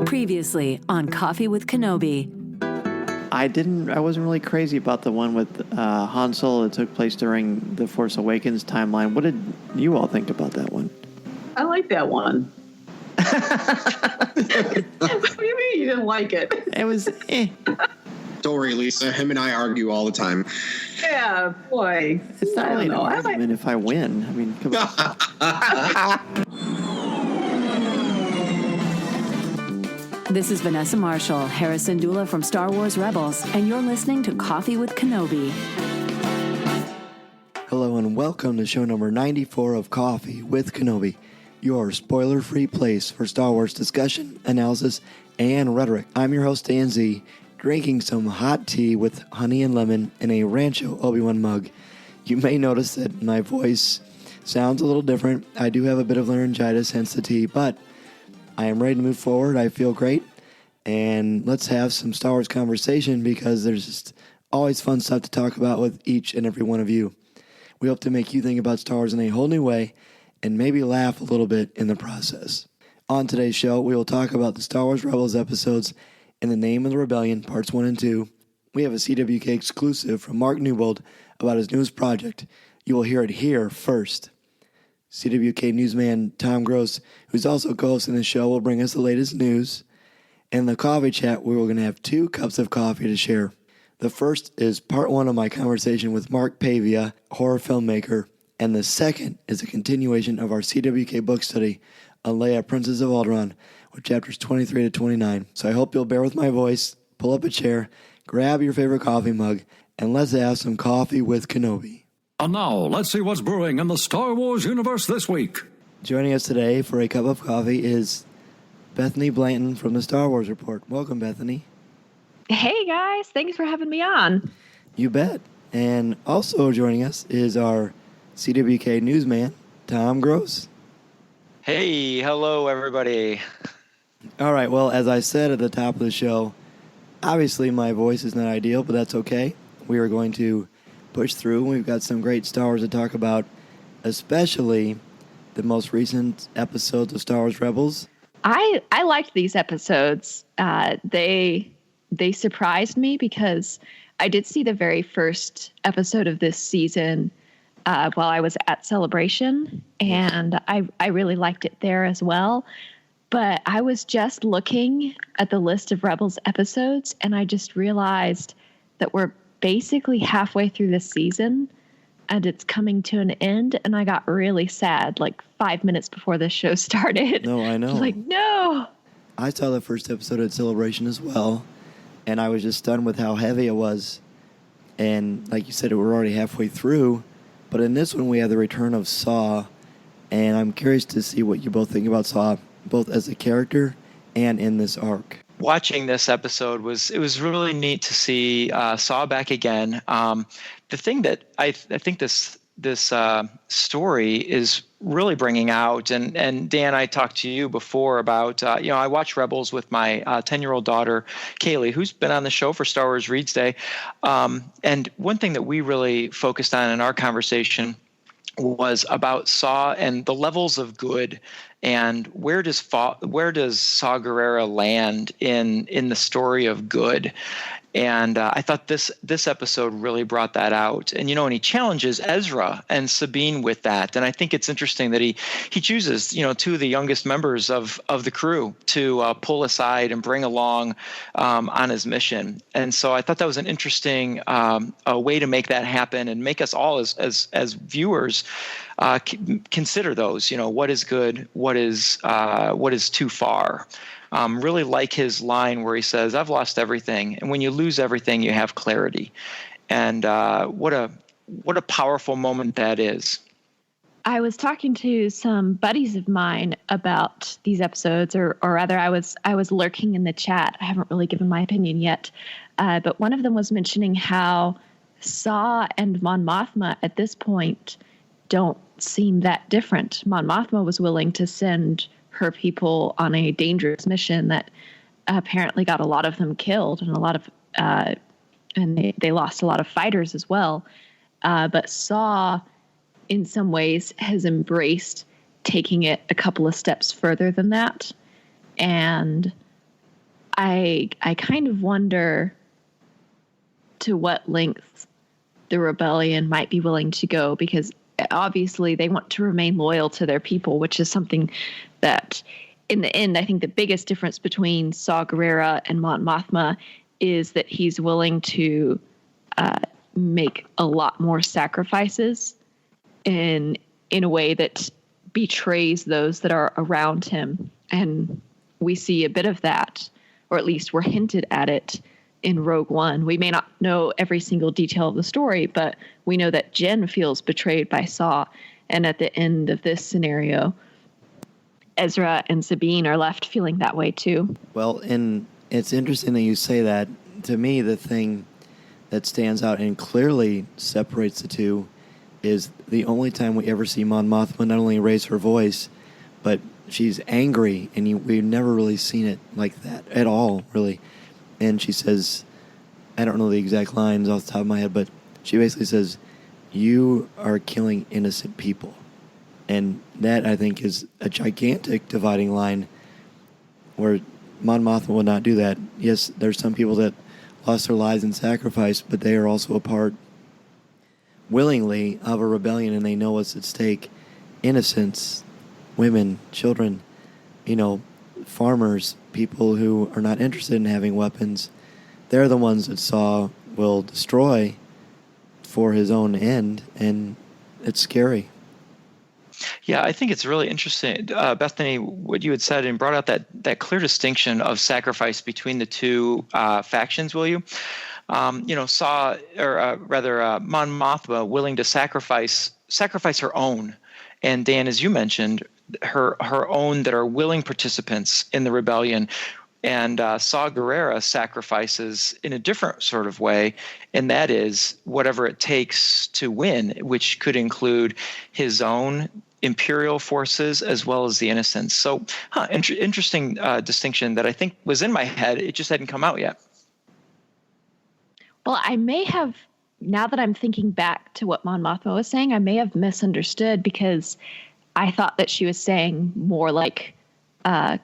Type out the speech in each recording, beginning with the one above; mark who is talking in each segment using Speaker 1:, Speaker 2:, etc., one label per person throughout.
Speaker 1: Previously on Coffee with Kenobi.
Speaker 2: I wasn't really crazy about the one with Han Solo that took place during the Force Awakens timeline. What did you all think about that one?
Speaker 3: I like that one. What do you mean you didn't like it?
Speaker 2: It was
Speaker 4: Don't worry, Lisa. Him and I argue all the time.
Speaker 3: Yeah, boy.
Speaker 2: It's not really an argument if I win. I mean, come on.
Speaker 1: This is Vanessa Marshall, Harrison Dula from Star Wars Rebels, and you're listening to Coffee with Kenobi.
Speaker 5: Hello and welcome to show number 94 of Coffee with Kenobi, your spoiler-free place for Star Wars discussion, analysis, and rhetoric. I'm your host, Dan Z, drinking some hot tea with honey and lemon in a Rancho Obi-Wan mug. You may notice that my voice sounds a little different. I do have a bit of laryngitis, hence the tea, but I am ready to move forward. I feel great. And let's have some Star Wars conversation because there's just always fun stuff to talk about with each and every one of you. We hope to make you think about Star Wars in a whole new way and maybe laugh a little bit in the process. On today's show, we will talk about the Star Wars Rebels episodes In the Name of the Rebellion, Parts 1 and 2. We have a CWK exclusive from Mark Newbold about his newest project. You will hear it here first. CWK newsman Tom Gross, who's also co-hosting the show, will bring us the latest news. In the coffee chat, we're going to have 2 cups of coffee to share. The first is part 1 of my conversation with Mark Pavia, horror filmmaker, and the second is a continuation of our CWK Book Study on Leia, Princess of Alderaan, with chapters 23 to 29. So I hope you'll bear with my voice, pull up a chair, grab your favorite coffee mug, and let's have some Coffee with Kenobi.
Speaker 6: And now, let's see what's brewing in the Star Wars universe this week.
Speaker 5: Joining us today for a cup of coffee is Bethany Blanton from the Star Wars Report. Welcome, Bethany.
Speaker 7: Hey, guys. Thanks for having me on.
Speaker 5: You bet. And also joining us is our CWK newsman, Tom Gross.
Speaker 8: Hey, hello, everybody.
Speaker 5: All right, well, as I said at the top of the show, obviously my voice is not ideal, but that's okay. We are going to push through. We've got some great Star Wars to talk about, especially the most recent episodes of Star Wars Rebels.
Speaker 7: I liked these episodes. They surprised me because I did see the very first episode of this season while I was at Celebration, and I really liked it there as well. But I was just looking at the list of Rebels episodes, and I just realized that we're basically halfway through this season, and it's coming to an end, and I got really sad, like 5 minutes before the show started.
Speaker 5: No, I know.
Speaker 7: I was like, no!
Speaker 5: I saw the first episode at Celebration as well, and I was just stunned with how heavy it was. And like you said, we're already halfway through, but in this one we have the return of Saw, and I'm curious to see what you both think about Saw, both as a character and in this arc.
Speaker 8: Watching this episode it was really neat to see Saw back again. The thing that I think this story is really bringing out, and Dan, I talked to you before about I watch Rebels with my 10-year-old daughter Kaylee, who's been on the show for Star Wars Reads Day, and one thing that we really focused on in our conversation was about Saw and the levels of good, and where does Saw Gerrera land in the story of good. And I thought this episode really brought that out. And, and he challenges Ezra and Sabine with that. And I think it's interesting that he chooses, 2 of the youngest members of the crew to pull aside and bring along on his mission. And so I thought that was an interesting way to make that happen and make us all as viewers consider those, what is good, what is too far. Really like his line where he says, "I've lost everything." And when you lose everything, you have clarity. And what a powerful moment that is.
Speaker 7: I was talking to some buddies of mine about these episodes, or rather I was lurking in the chat. I haven't really given my opinion yet. But one of them was mentioning how Saw and Mon Mothma at this point don't seem that different. Mon Mothma was willing to send her people on a dangerous mission that apparently got a lot of them killed and a lot of and they lost a lot of fighters as well. But Saw, in some ways, has embraced taking it a couple of steps further than that. And I kind of wonder to what lengths the rebellion might be willing to go, because obviously they want to remain loyal to their people, which is something that in the end, I think the biggest difference between Saw Gerrera and Mon Mothma is that he's willing to make a lot more sacrifices in a way that betrays those that are around him. And we see a bit of that, or at least we're hinted at it in Rogue One. We may not know every single detail of the story, but we know that Jyn feels betrayed by Saw. And at the end of this scenario, Ezra and Sabine are left feeling that way too.
Speaker 5: Well, and it's interesting that you say that. To me, the thing that stands out and clearly separates the two is the only time we ever see Mon Mothma not only raise her voice, but she's angry, and we've never really seen it like that at all, really. And she says, I don't know the exact lines off the top of my head, but she basically says, "You are killing innocent people." And that, I think, is a gigantic dividing line where Mon Mothma will not do that. Yes, there's some people that lost their lives in sacrifice, but they are also a part willingly of a rebellion, and they know what's at stake. Innocents, women, children, farmers, people who are not interested in having weapons, they're the ones that Saw will destroy for his own end, and it's scary.
Speaker 8: Yeah, I think it's really interesting, Bethany, what you had said, and brought out that clear distinction of sacrifice between the two factions. Will you? Saw, or rather, Mon Mothma willing to sacrifice her own, and Dan, as you mentioned, her own that are willing participants in the rebellion. And Saw Gerrera sacrifices in a different sort of way, and that is whatever it takes to win, which could include his own imperial forces as well as the innocents. So, interesting distinction that I think was in my head. It just hadn't come out yet.
Speaker 7: Well, I may have, now that I'm thinking back to what Mon Mothma was saying, I may have misunderstood, because I thought that she was saying more like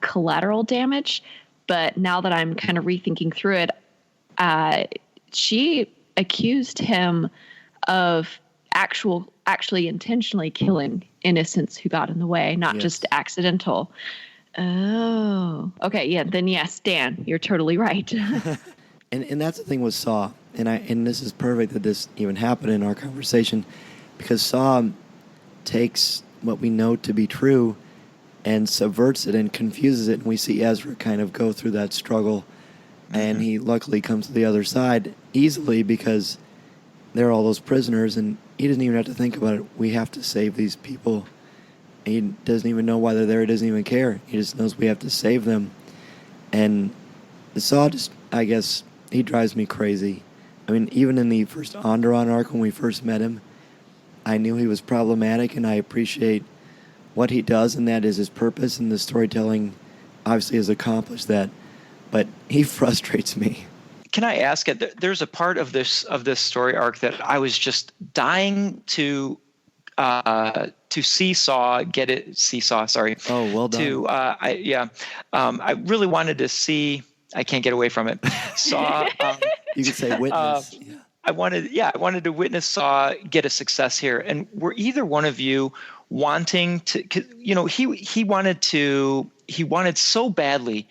Speaker 7: collateral damage. But now that I'm kind of rethinking through it, she accused him of actually intentionally killing innocents who got in the way, not just accidental. Oh, okay. Yeah. Then yes, Dan, you're totally right.
Speaker 5: And that's the thing with Saw, and this is perfect that this even happened in our conversation, because Saw takes what we know to be true and subverts it and confuses it, and we see Ezra kind of go through that struggle, and he luckily comes to the other side easily because there are all those prisoners, and he doesn't even have to think about it. We have to save these people. He doesn't even know why they're there. He doesn't even care. He just knows we have to save them. And Saw just, I guess, he drives me crazy. I mean, even in the first Alderaan arc when we first met him, I knew he was problematic, and I appreciate what he does, and that is his purpose, and the storytelling obviously has accomplished that. But he frustrates me.
Speaker 8: Can I ask it? There's a part of this story arc that I was just dying to see Saw get it. See Saw, sorry.
Speaker 5: Oh, well done.
Speaker 8: I really wanted to see. I can't get away from it. Saw.
Speaker 5: You could say witness.
Speaker 8: I wanted to witness Saw get a success here. And were either one of you wanting to? He wanted so badly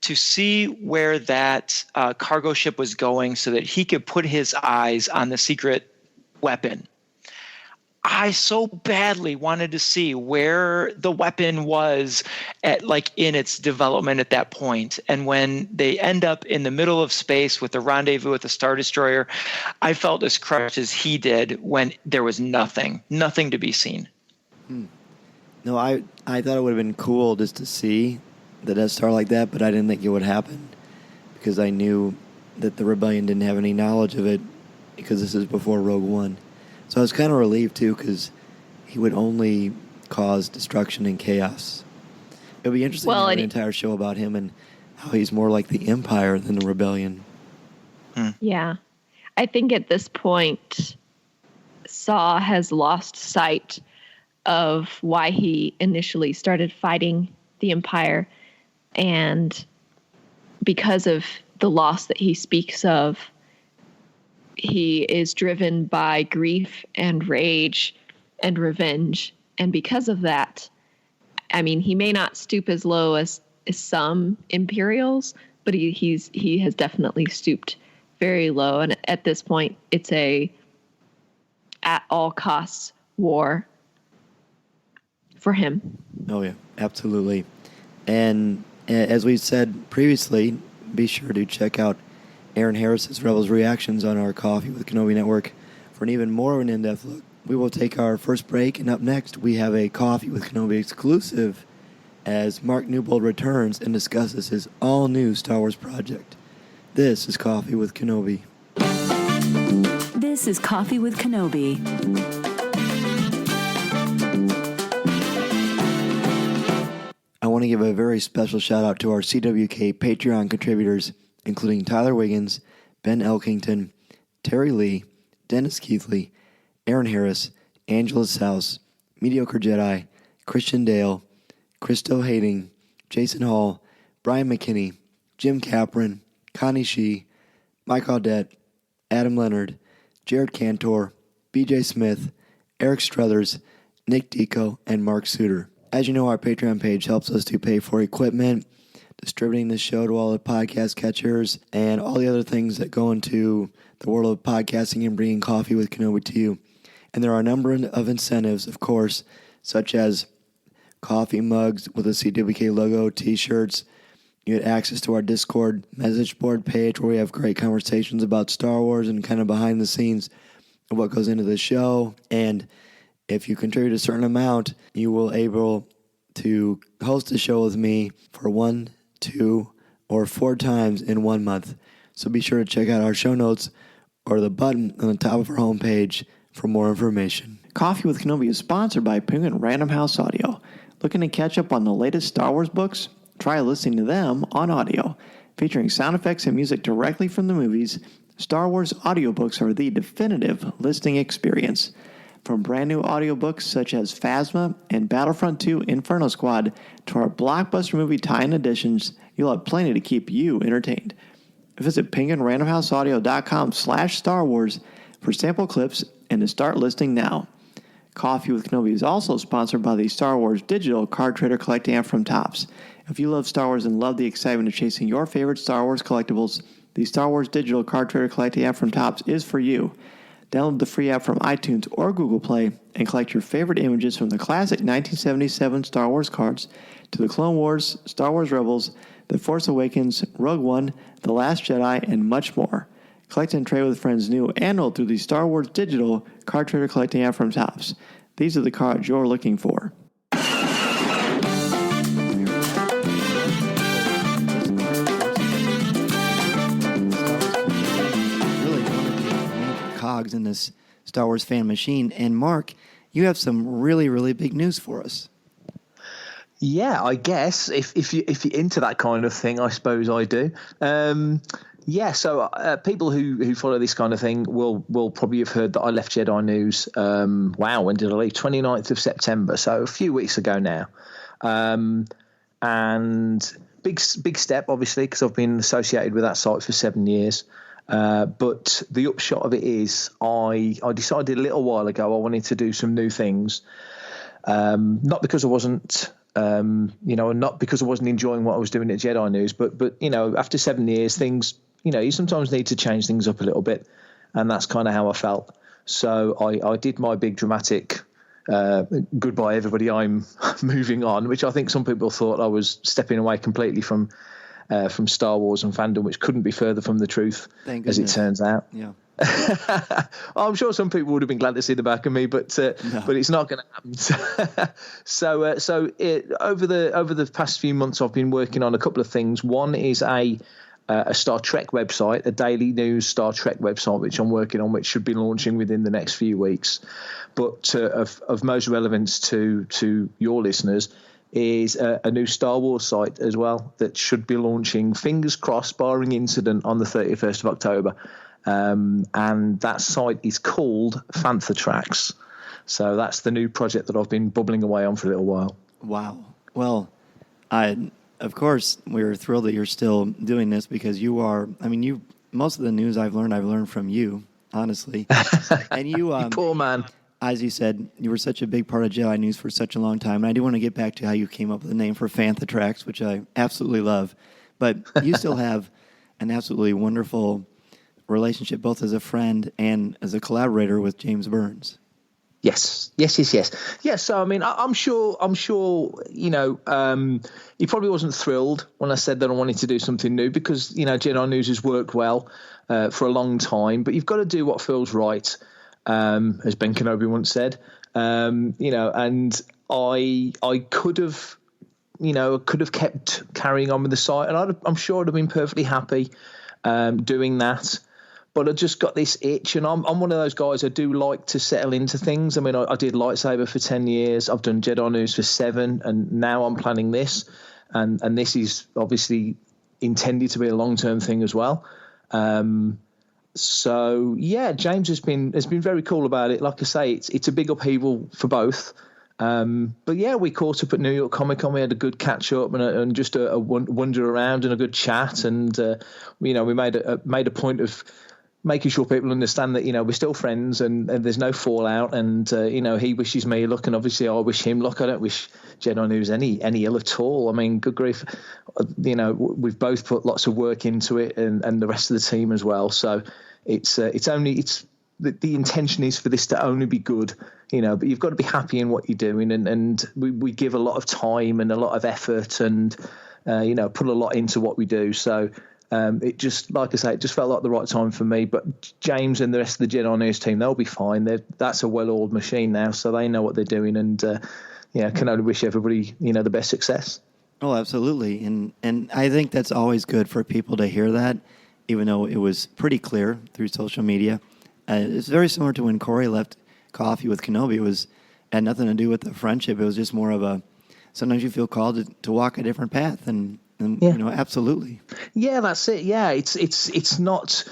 Speaker 8: to see where that cargo ship was going so that he could put his eyes on the secret weapon. I so badly wanted to see where the weapon was in its development at that point. And when they end up in the middle of space with the rendezvous with the Star Destroyer, I felt as crushed as he did when there was nothing to be seen.
Speaker 5: No, I thought it would have been cool just to see the Death Star like that, but I didn't think it would happen because I knew that the Rebellion didn't have any knowledge of it because this is before Rogue One. So I was kind of relieved, too, because he would only cause destruction and chaos. It would be interesting to have an entire show about him and how he's more like the Empire than the Rebellion.
Speaker 7: Yeah. I think at this point, Saw has lost sight of why he initially started fighting the Empire. And because of the loss that he speaks of, he is driven by grief and rage and revenge. And because of that, I mean, he may not stoop as low as some Imperials, but he has definitely stooped very low. And at this point, it's a at all costs war for him.
Speaker 5: Oh, yeah, absolutely. And as we said previously, be sure to check out Aaron Harris's Rebels Reactions on our Coffee with Kenobi network for an even more of an in-depth look. We will take our first break, and up next, we have a Coffee with Kenobi exclusive as Mark Newbold returns and discusses his all-new Star Wars project. This is Coffee with Kenobi.
Speaker 1: This is Coffee with Kenobi.
Speaker 5: I want to give a very special shout out to our CWK Patreon contributors, including Tyler Wiggins, Ben Elkington, Terry Lee, Dennis Keithley, Aaron Harris, Angela Souse, Mediocre Jedi, Christian Dale, Christo Hading, Jason Hall, Brian McKinney, Jim Capron, Connie Shee, Mike Audette, Adam Leonard, Jared Cantor, BJ Smith, Eric Struthers, Nick Deco, and Mark Suter. As you know, our Patreon page helps us to pay for equipment, distributing the show to all the podcast catchers, and all the other things that go into the world of podcasting and bringing Coffee with Kenobi to you. And there are a number of incentives, of course, such as coffee mugs with a CWK logo, t-shirts. You get access to our Discord message board page where we have great conversations about Star Wars and kind of behind the scenes of what goes into the show. And if you contribute a certain amount, you will able to host a show with me for 1, 2, or 4 times in 1 month. So be sure to check out our show notes or the button on the top of our homepage for more information.
Speaker 2: Coffee with Kenobi is sponsored by Penguin Random House Audio. Looking to catch up on the latest Star Wars books? Try listening to them on audio. Featuring sound effects and music directly from the movies, Star Wars audiobooks are the definitive listening experience. From brand new audiobooks such as Phasma and Battlefront 2 Inferno Squad to our blockbuster movie tie-in editions, you'll have plenty to keep you entertained. Visit penguinrandomhouseaudio.com/Star Wars for sample clips and to start listening now. Coffee with Kenobi is also sponsored by the Star Wars Digital Card Trader Collecting app from Topps. If you love Star Wars and love the excitement of chasing your favorite Star Wars collectibles, the Star Wars Digital Card Trader Collecting app from Topps is for you. Download the free app from iTunes or Google Play and collect your favorite images from the classic 1977 Star Wars cards to the Clone Wars, Star Wars Rebels, The Force Awakens, Rogue One, The Last Jedi, and much more. Collect and trade with friends new and old through the Star Wars Digital Card Trader Collecting app from Topps. These are the cards you're looking for.
Speaker 5: Really one of the major cogs in this Star Wars fan machine. And Mark, you have some really, really big news for us.
Speaker 9: Yeah, I guess if you're into that kind of thing, I suppose I do. Yeah, so people who follow this kind of thing will probably have heard that I left Jedi News. When did I leave? 29th of September, so a few weeks ago now. And big step, obviously, because I've been associated with that site for 7 years. But the upshot of it is I decided a little while ago I wanted to do some new things. Not because I wasn't... not because I wasn't enjoying what I was doing at Jedi News, but after 7 years, things, you sometimes need to change things up a little bit, and that's kind of how I felt. So I did my big dramatic goodbye, everybody, I'm moving on, which I think some people thought I was stepping away completely from Star Wars and fandom, which couldn't be further from the truth, as it turns out.
Speaker 5: Yeah.
Speaker 9: I'm sure some people would have been glad to see the back of me, but it's not going to happen. So over the past few months, I've been working on a couple of things. One is a Star Trek website, a daily news Star Trek website, which I'm working on, which should be launching within the next few weeks. But of most relevance to your listeners is a new Star Wars site as well that should be launching, fingers crossed, barring incident, on the 31st of October. And that site is called Fantha Tracks. So that's the new project that I've been bubbling away on for a little while.
Speaker 5: Wow. Well, I of course, we're thrilled that you're still doing this because you are, most of the news I've learned from you, honestly. And you,
Speaker 9: poor man.
Speaker 5: As you said, you were such a big part of Jedi News for such a long time. And I do want to get back to how you came up with the name for Fantha Tracks, which I absolutely love. But you still have an absolutely wonderful relationship, both as a friend and as a collaborator with James Burns.
Speaker 9: Yes. So, I mean, I'm sure, he probably wasn't thrilled when I said that I wanted to do something new because, Jedi News has worked well for a long time, but you've got to do what feels right, as Ben Kenobi once said, and I could have kept carrying on with the site, and I'm sure I'd have been perfectly happy doing that. But I just got this itch, and I'm one of those guys. I do like to settle into things. I mean, I did Lightsaber for 10 years. I've done Jedi News for 7, and now I'm planning this, and this is obviously intended to be a long-term thing as well. So yeah, James has been very cool about it. Like I say, it's a big upheaval for both. But yeah, we caught up at New York Comic Con. We had a good catch up and just a wander around and a good chat. And we made a point of making sure people understand that we're still friends and there's no fallout. And he wishes me luck, and obviously I wish him luck. I don't wish Jedi News any ill at all. I mean, good grief, we've both put lots of work into it, and the rest of the team as well. So the intention is for this to only be good, but you've got to be happy in what you're doing. And we give a lot of time and a lot of effort and, put a lot into what we do. So it just, like I say, it just felt like the right time for me. But James and the rest of the Jedi News team, they'll be fine. That's a well-oiled machine now, so they know what they're doing. And, can only wish everybody, the best success.
Speaker 5: Oh, absolutely. And I think that's always good for people to hear that, even though it was pretty clear through social media. It's very similar to when Corey left Coffee with Kenobi. It had nothing to do with the friendship. It was just more of sometimes you feel called to walk a different path, and absolutely. Yeah,
Speaker 9: that's it. Yeah, it's not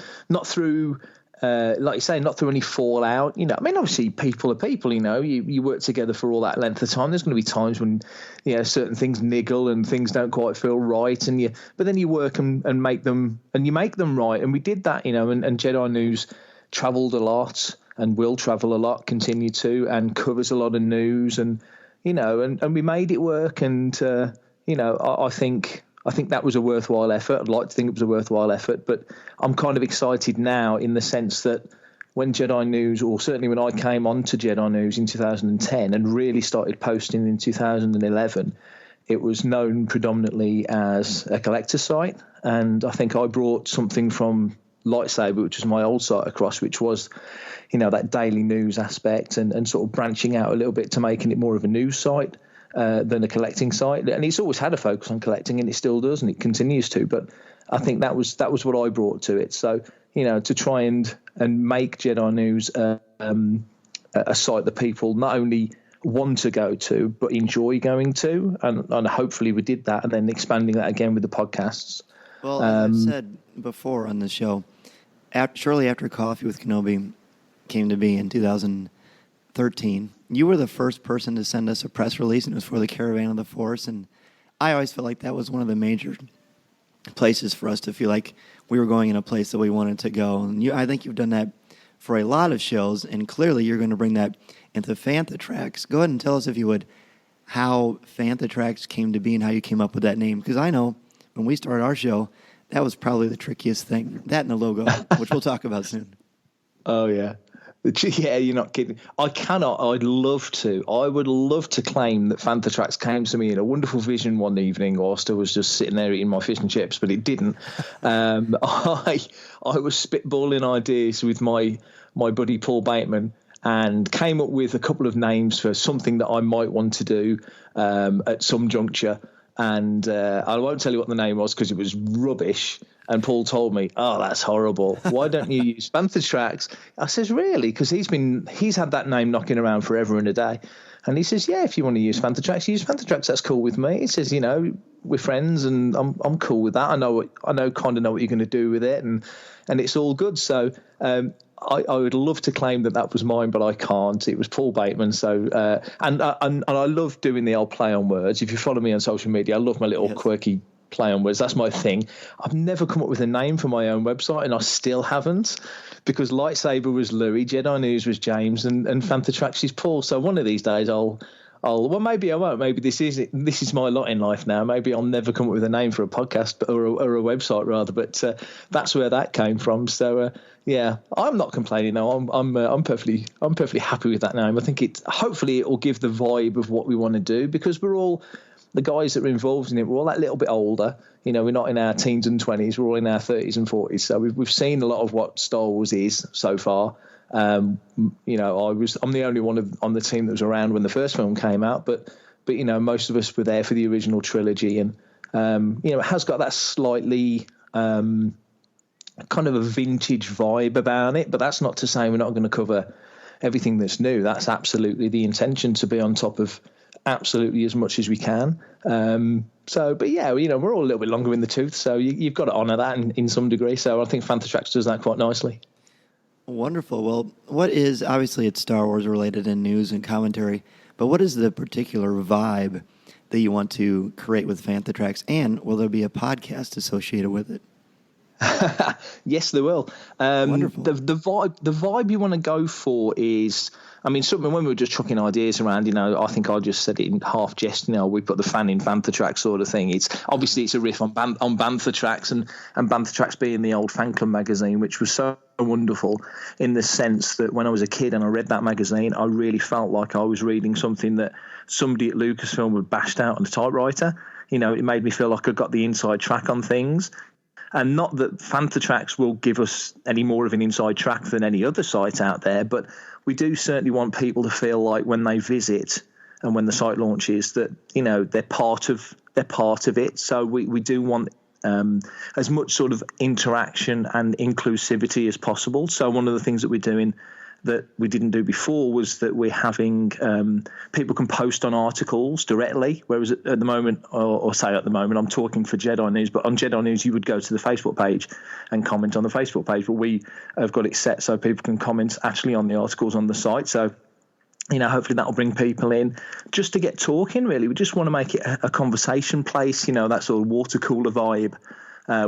Speaker 9: through, like you say, not through any fallout. I mean, obviously people are people. You work together for all that length of time. There's going to be times when certain things niggle and things don't quite feel right, but then you work and make them right. And we did that, and Jedi News traveled a lot and will travel a lot, continue to, and covers a lot of news, and and we made it work. And I think that was a worthwhile effort. I'd like to think it was a worthwhile effort, but I'm kind of excited now in the sense that when Jedi News, or certainly when I came on to Jedi News in 2010 and really started posting in 2011, it was known predominantly as a collector site. And I think I brought something from Lightsaber, which was my old site, across, which was, that daily news aspect and sort of branching out a little bit to making it more of a news site than a collecting site. And it's always had a focus on collecting, and it still does, and it continues to. But I think that was what I brought to it. So, to try and make Jedi News a site that people not only want to go to, but enjoy going to. And hopefully we did that, and then expanding that again with the podcasts.
Speaker 5: Well, as I've said before on the show, shortly after Coffee with Kenobi came to be in 2013, you were the first person to send us a press release, and it was for the Caravan of the Force. And I always felt like that was one of the major places for us to feel like we were going in a place that we wanted to go. And I think you've done that for a lot of shows, and clearly you're going to bring that into Fantha Tracks. Go ahead and tell us, if you would, how Fantha Tracks came to be and how you came up with that name. Because I know when we started our show, that was probably the trickiest thing. That and the logo, which we'll talk about soon.
Speaker 9: Oh, yeah. Yeah, you're not kidding. I would love to claim that Fantha Tracks came to me in a wonderful vision one evening whilst I was just sitting there eating my fish and chips, but it didn't. I was spitballing ideas with my buddy Paul Bateman, and came up with a couple of names for something that I might want to do at some juncture. And I won't tell you what the name was because it was rubbish. And Paul told me, "Oh, that's horrible. Why don't you use Fantha Tracks?" I says, "Really?" Because he's had that name knocking around forever and a day. And he says, "Yeah, if you want to use Fantha Tracks, use Fantha Tracks. That's cool with me." He says, "We're friends, and I'm cool with that. I know kind of know what you're going to do with it, and it's all good." So I would love to claim that was mine, but I can't. It was Paul Bateman. So and I love doing the old play on words. If you follow me on social media, I love my little quirky play on words. That's my thing. I've never come up with a name for my own website, and I still haven't, because Lightsaber was Louis, Jedi News was James, and Fantatrax is Paul. So one of these days well, maybe I won't. Maybe this is my lot in life now. Maybe I'll never come up with a name for a podcast or a website rather. But that's where that came from. So yeah, I'm not complaining. No, I'm perfectly happy with that name. I think hopefully it will give the vibe of what we want to do, because we're all, the guys that are involved in it, we're all that little bit older. You know, we're not in our teens and 20s. We're all in our 30s and 40s. So we've seen a lot of what Star Wars is so far. You know, I'm the only one on the team that was around when the first film came out, but you know, most of us were there for the original trilogy, and you know, it has got that slightly kind of a vintage vibe about it. But that's not to say we're not going to cover everything that's new. That's absolutely the intention, to be on top of absolutely as much as we can. But yeah, you know, we're all a little bit longer in the tooth, so you've got to honour that in some degree. So I think Fantatrax does that quite nicely.
Speaker 5: Wonderful. Well, what is, obviously it's Star Wars related in news and commentary, but what is the particular vibe that you want to create with Fantatrax, and will there be a podcast associated with it?
Speaker 9: Yes, there will.
Speaker 5: Wonderful.
Speaker 9: The vibe you want to go for is, I mean, something when we were just chucking ideas around, you know, I think I just said it in half jest, you know, we put the fan in Fantatrax sort of thing. It's a riff on Banthatrax, and Banthatrax being the old fan club magazine, which was so wonderful in the sense that when I was a kid and I read that magazine, I really felt like I was reading something that somebody at Lucasfilm had bashed out on a typewriter. You know, it made me feel like I got the inside track on things. And not that Fantatrax will give us any more of an inside track than any other site out there, but we do certainly want people to feel like when they visit and when the site launches that, you know, they're part of it. So we do want as much sort of interaction and inclusivity as possible. So one of the things that we're doing that we didn't do before was that we're having people can post on articles directly, whereas at the moment, or say at the moment, I'm talking for Jedi News, but on Jedi News you would go to the Facebook page and comment on the Facebook page, but we have got it set so people can comment actually on the articles on the site. So, you know, hopefully that will bring people in just to get talking, really. We just want to make it a conversation place, you know, that sort of water cooler vibe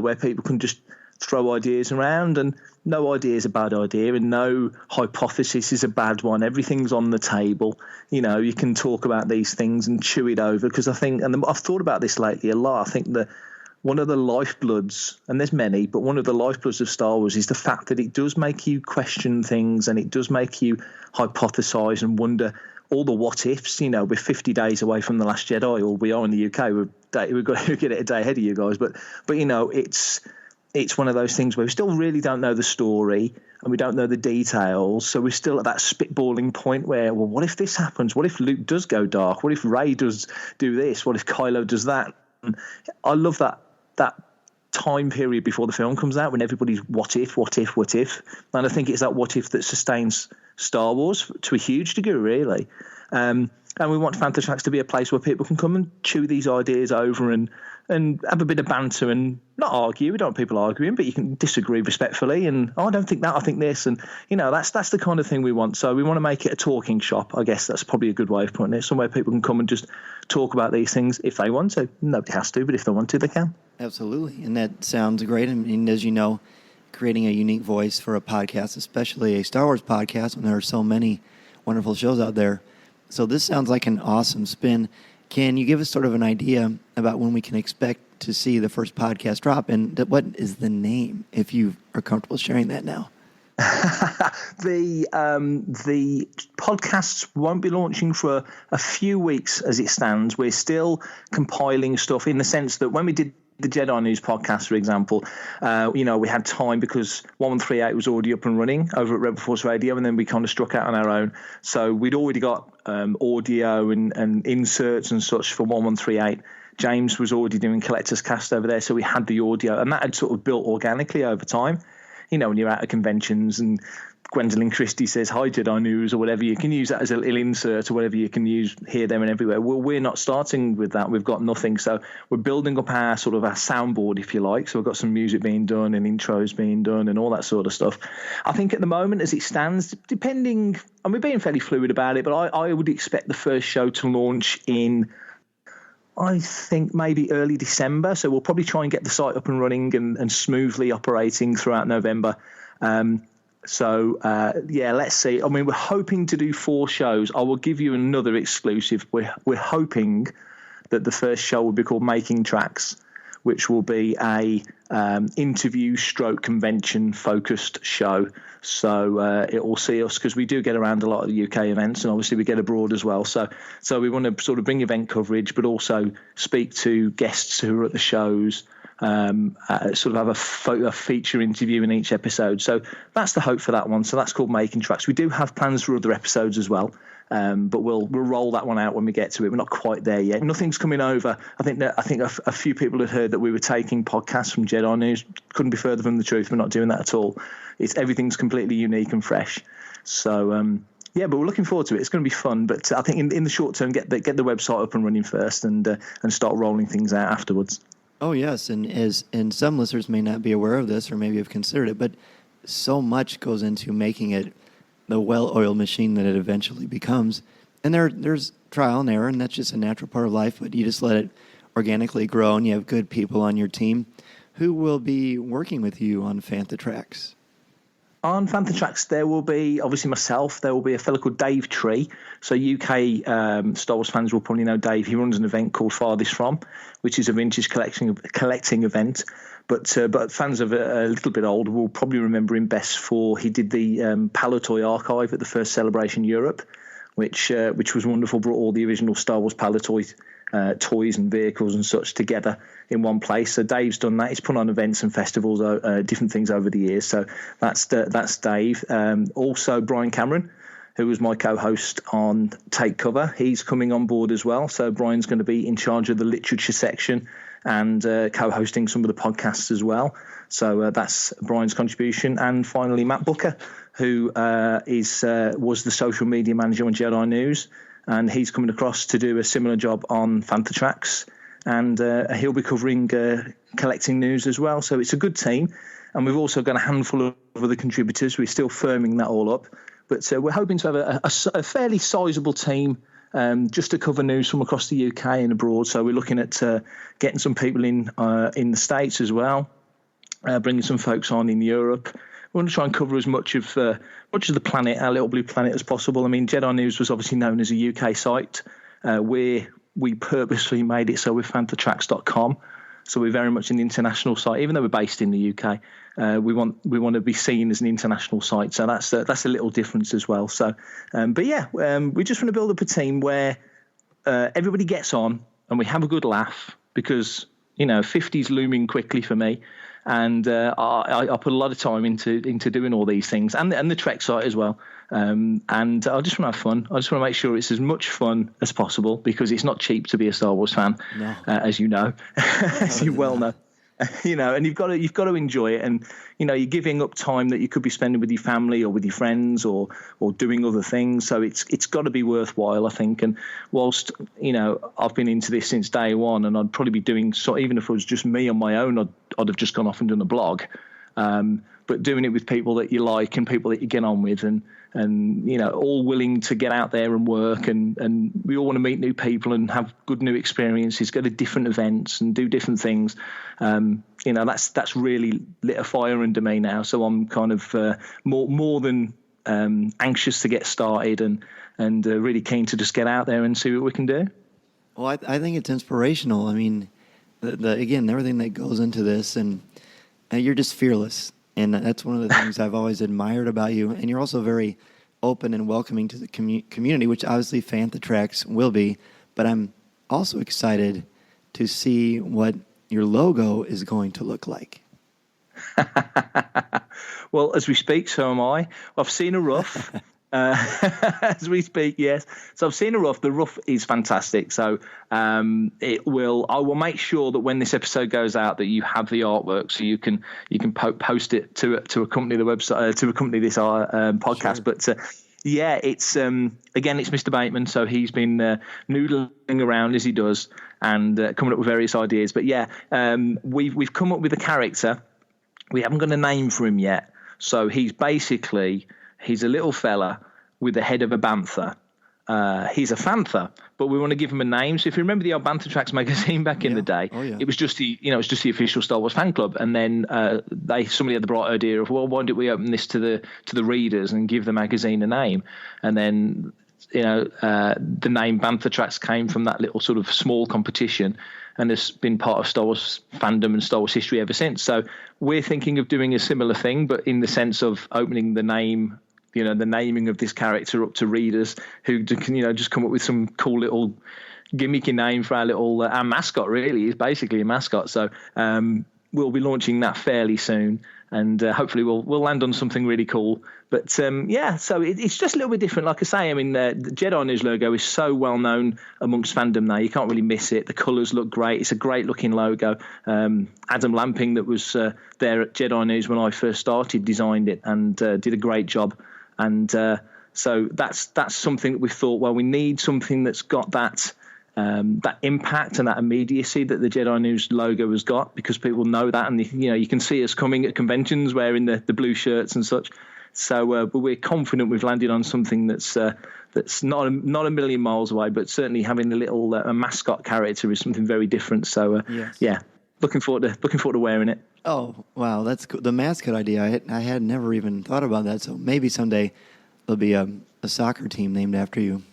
Speaker 9: where people can just throw ideas around, and no idea is a bad idea and no hypothesis is a bad one. Everything's on the table. You know, you can talk about these things and chew it over, because I think, and I've thought about this lately a lot, I think that one of the lifebloods, and there's many, but one of the lifebloods of Star Wars is the fact that it does make you question things, and it does make you hypothesize and wonder all the what ifs. You know, we're 50 days away from The Last Jedi, or we are in the UK. We've got to get it a day ahead of you guys. But you know, it's one of those things where we still really don't know the story and we don't know the details. So we're still at that spitballing point where, well, what if this happens? What if Luke does go dark? What if Rey does do this? What if Kylo does that? And I love that time period before the film comes out when everybody's what if. And I think it's that what if that sustains Star Wars to a huge degree, really. And we want Fantatrax to be a place where people can come and chew these ideas over and have a bit of banter and not argue. We don't want people arguing, but you can disagree respectfully. And I don't think that, I think this. And, you know, that's the kind of thing we want. So we want to make it a talking shop. I guess that's probably a good way of putting it. Somewhere people can come and just talk about these things if they want to. Nobody has to, but if they want to, they can.
Speaker 5: Absolutely. And that sounds great. I mean, as you know, creating a unique voice for a podcast, especially a Star Wars podcast, when there are so many wonderful shows out there. So this sounds like an awesome spin. Can you give us sort of an idea about when we can expect to see the first podcast drop, and what is the name, if you are comfortable sharing that now?
Speaker 9: The podcasts won't be launching for a few weeks as it stands. We're still compiling stuff in the sense that when we did the Jedi News podcast, for example, you know, we had time because 1138 was already up and running over at Rebel Force Radio, and then we kind of struck out on our own. So we'd already got audio and inserts and such for 1138. James was already doing Collector's Cast over there, so we had the audio, and that had sort of built organically over time. You know, when you're out at conventions and Gwendolyn Christie says, "Hi, Jedi News," or whatever, you can use that as a little insert or whatever you can use here, there, and everywhere. Well, we're not starting with that. We've got nothing. So we're building up our sort of our soundboard, if you like. So we've got some music being done and intros being done and all that sort of stuff. I think at the moment, as it stands, depending, and we're being fairly fluid about it, but I would expect the first show to launch in, I think maybe early December. So we'll probably try and get the site up and running and smoothly operating throughout November. Let's see. I mean, we're hoping to do 4 shows. I will give you another exclusive. We're hoping that the first show will be called Making Tracks, which will be a interview stroke convention focused show. So it will see us, because we do get around a lot of the UK events, and obviously we get abroad as well. So we want to sort of bring event coverage, but also speak to guests who are at the shows, sort of have a feature interview in each episode. So that's the hope for that one. So that's called Making Tracks. We do have plans for other episodes as well. But we'll roll that one out when we get to it. We're not quite there yet. Nothing's coming over. I think a few people had heard that we were taking podcasts from Jedi News. Couldn't be further from the truth. We're not doing that at all. Everything's completely unique and fresh. So but we're looking forward to it. It's going to be fun. But I think in the short term, get the website up and running first, and start rolling things out afterwards.
Speaker 5: Oh yes, and some listeners may not be aware of this, or maybe have considered it, but so much goes into making it the well-oiled machine that it eventually becomes. And there's trial and error, and that's just a natural part of life, but you just let it organically grow, and you have good people on your team. Who will be working with you on Fantha Tracks?
Speaker 9: On Fantha Tracks, there will be, obviously, myself. There will be a fellow called Dave Tree. So UK Star Wars fans will probably know Dave. He runs an event called Farthest From, which is a vintage collecting event. But fans of a little bit older will probably remember him best for, he did the Palatoy archive at the first Celebration Europe, which was wonderful. Brought all the original Star Wars Palatoy toys and vehicles and such together in one place. So Dave's done that. He's put on events and festivals, different things over the years. So that's Dave. Also Brian Cameron, who was my co-host on Take Cover. He's coming on board as well. So Brian's going to be in charge of the literature section and co-hosting some of the podcasts as well. So that's Brian's contribution. And finally, Matt Booker, who was the social media manager on Jedi News, and he's coming across to do a similar job on Fantha Tracks, and he'll be covering collecting news as well. So it's a good team, and we've also got a handful of other contributors. We're still firming that all up, but we're hoping to have a fairly sizable team just to cover news from across the UK and abroad. So we're looking at getting some people in the States as well, bringing some folks on in Europe. We want to try and cover as much of the planet, our little blue planet, as possible. I mean, Jedi News was obviously known as a UK site. We purposely made it so we're fanthatracks.com. So we're very much an international site, even though we're based in the UK. We want to be seen as an international site. So that's a little difference as well. So, we just want to build up a team where everybody gets on and we have a good laugh, because 50's looming quickly for me. And I put a lot of time into doing all these things, and the Trek site as well. And I just want to have fun. I just want to make sure it's as much fun as possible, because it's not cheap to be a Star Wars fan, as you know, as you well know. And you've got to enjoy it, and you're giving up time that you could be spending with your family or with your friends or doing other things. So it's got to be worthwhile, I think. And whilst I've been into this since day one, and I'd probably be doing so, even if it was just me on my own, I'd have just gone off and done a blog. But doing it with people that you like and people that you get on with, and all willing to get out there and work, and we all want to meet new people and have good new experiences, go to different events and do different things. That's really lit a fire under me now. So I'm kind of more than anxious to get started, and really keen to just get out there and see what we can do.
Speaker 5: Well, I think it's inspirational. I mean, again, everything that goes into this, and you're just fearless. And that's one of the things I've always admired about you. And you're also very open and welcoming to the community, which obviously Fantha Tracks will be. But I'm also excited to see what your logo is going to look like.
Speaker 9: Well, as we speak, so am I. I've seen a rough. As we speak, yes. So I've seen a rough. The rough is fantastic. So I will make sure that when this episode goes out, that you have the artwork, so you can post it to accompany the website, to accompany this podcast. Sure. But it's again, it's Mr. Bateman, so he's been noodling around as he does, and coming up with various ideas. But we've come up with a character. We haven't got a name for him yet. So he's a little fella with the head of a bantha, he's a Fantha, but we want to give him a name. So if you remember the old Bantha Tracks magazine back in the day, it was just the official Star Wars fan club. And then somebody had the bright idea of, well, why don't we open this to the readers and give the magazine a name? And then the name Bantha Tracks came from that little sort of small competition, and has been part of Star Wars fandom and Star Wars history ever since. So we're thinking of doing a similar thing, but in the sense of opening the name, the naming of this character up to readers who can, just come up with some cool little gimmicky name for our mascot. Really, is basically a mascot. So we'll be launching that fairly soon, and hopefully we'll land on something really cool. But so it's just a little bit different. Like I say, I mean, the Jedi News logo is so well known amongst fandom now, you can't really miss it. The colours look great. It's a great looking logo. Adam Lamping, that was there at Jedi News when I first started, designed it and did a great job. And so that's something that we thought, well, we need something that's got that impact and that immediacy that the Jedi News logo has got, because people know that, and you can see us coming at conventions wearing the blue shirts and such. So but we're confident we've landed on something that's not a million miles away, but certainly having a mascot character is something very different. So looking forward to wearing it.
Speaker 5: Oh, wow, that's cool. The mascot idea, I had never even thought about that. So maybe someday there'll be a soccer team named after you.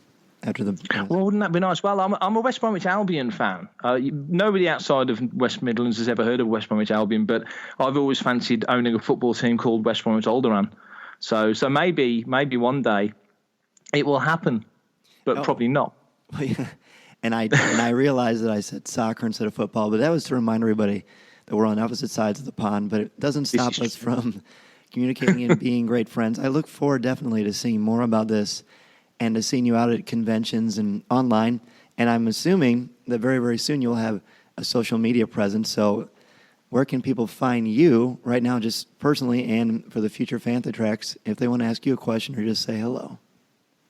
Speaker 9: Well, wouldn't that be nice? Well, I'm a West Bromwich Albion fan. Nobody outside of West Midlands has ever heard of West Bromwich Albion, but I've always fancied owning a football team called West Bromwich Alderaan. So maybe one day it will happen, but probably not.
Speaker 5: Well, yeah. And I realized that I said soccer instead of football, but that was to remind everybody that we're on opposite sides of the pond. But it doesn't stop us from communicating and being great friends. I look forward definitely to seeing more about this and to seeing you out at conventions and online. And I'm assuming that very, very soon you'll have a social media presence. So where can people find you right now, just personally, and for the future Fantha Tracks, if they want to ask you a question or just say hello?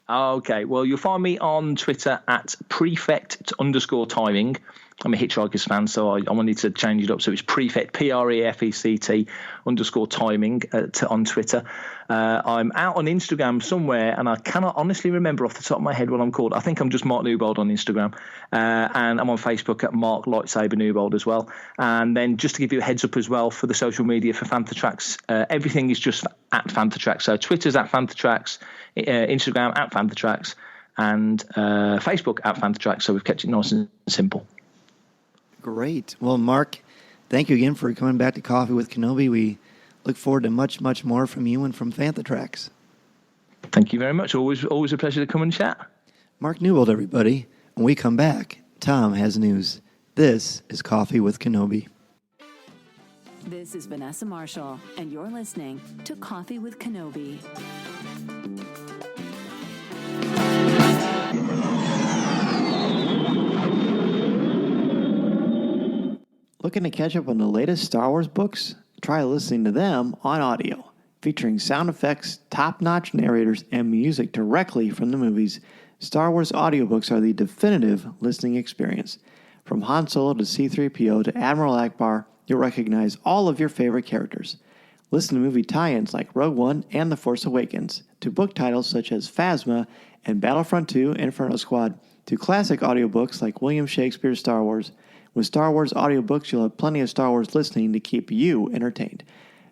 Speaker 9: Okay, well, you'll find me on Twitter at prefect_timing. I'm a Hitchhikers fan, so I wanted to change it up. So it's prefect, PREFECT _timing on Twitter. I'm out on Instagram somewhere, and I cannot honestly remember off the top of my head what I'm called. I think I'm just Mark Newbold on Instagram. And I'm on Facebook at Mark Lightsaber Newbold as well. And then just to give you a heads up as well for the social media for Fantha Tracks, everything is just at Fantha Tracks. So Twitter's at Fantha Tracks, Instagram at Fantha Tracks, and Facebook at Fantha Tracks. So we've kept it nice and simple.
Speaker 5: Great. Well, Mark, thank you again for coming back to Coffee with Kenobi. We look forward to much, much more from you and from Fantha Tracks.
Speaker 9: Thank you very much. Always a pleasure to come and chat.
Speaker 5: Mark Newbold, everybody. When we come back, Tom has news. This is Coffee with Kenobi.
Speaker 1: This is Vanessa Marshall, and you're listening to Coffee with Kenobi.
Speaker 2: Looking to catch up on the latest Star Wars books? Try listening to them on audio, featuring sound effects, top-notch narrators, and music directly from the movies. Star Wars audiobooks are the definitive listening experience. From Han Solo to C-3PO to Admiral Akbar, you'll recognize all of your favorite characters. Listen to movie tie-ins like Rogue One and The Force Awakens, to book titles such as Phasma and Battlefront 2 Inferno Squad, to classic audiobooks like William Shakespeare's Star Wars. With Star Wars audiobooks, you'll have plenty of Star Wars listening to keep you entertained.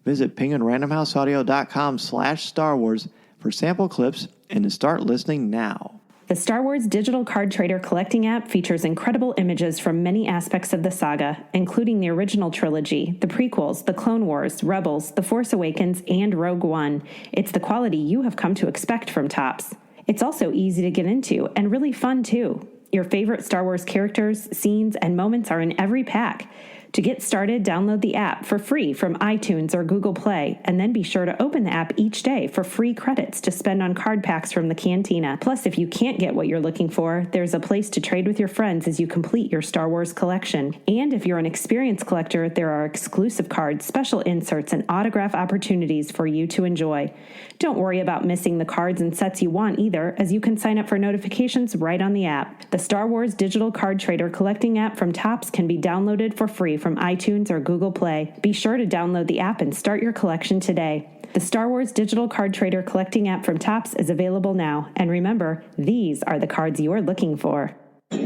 Speaker 2: Visit penguinrandomhouseaudio.com/Star Wars for sample clips and to start listening now.
Speaker 10: The Star Wars digital card trader collecting app features incredible images from many aspects of the saga, including the original trilogy, the prequels, the Clone Wars, Rebels, The Force Awakens, and Rogue One. It's the quality you have come to expect from Topps. It's also easy to get into and really fun, too. Your favorite Star Wars characters, scenes, and moments are in every pack. To get started, download the app for free from iTunes or Google Play, and then be sure to open the app each day for free credits to spend on card packs from the Cantina. Plus, if you can't get what you're looking for, there's a place to trade with your friends as you complete your Star Wars collection. And if you're an experienced collector, there are exclusive cards, special inserts, and autograph opportunities for you to enjoy. Don't worry about missing the cards and sets you want either, as you can sign up for notifications right on the app. The Star Wars digital card trader collecting app from Topps can be downloaded for free from from iTunes or Google Play. Be sure to download the app and start your collection today. The Star Wars Digital Card Trader collecting app from Topps is available now. And remember, these are the cards you're looking for.
Speaker 5: All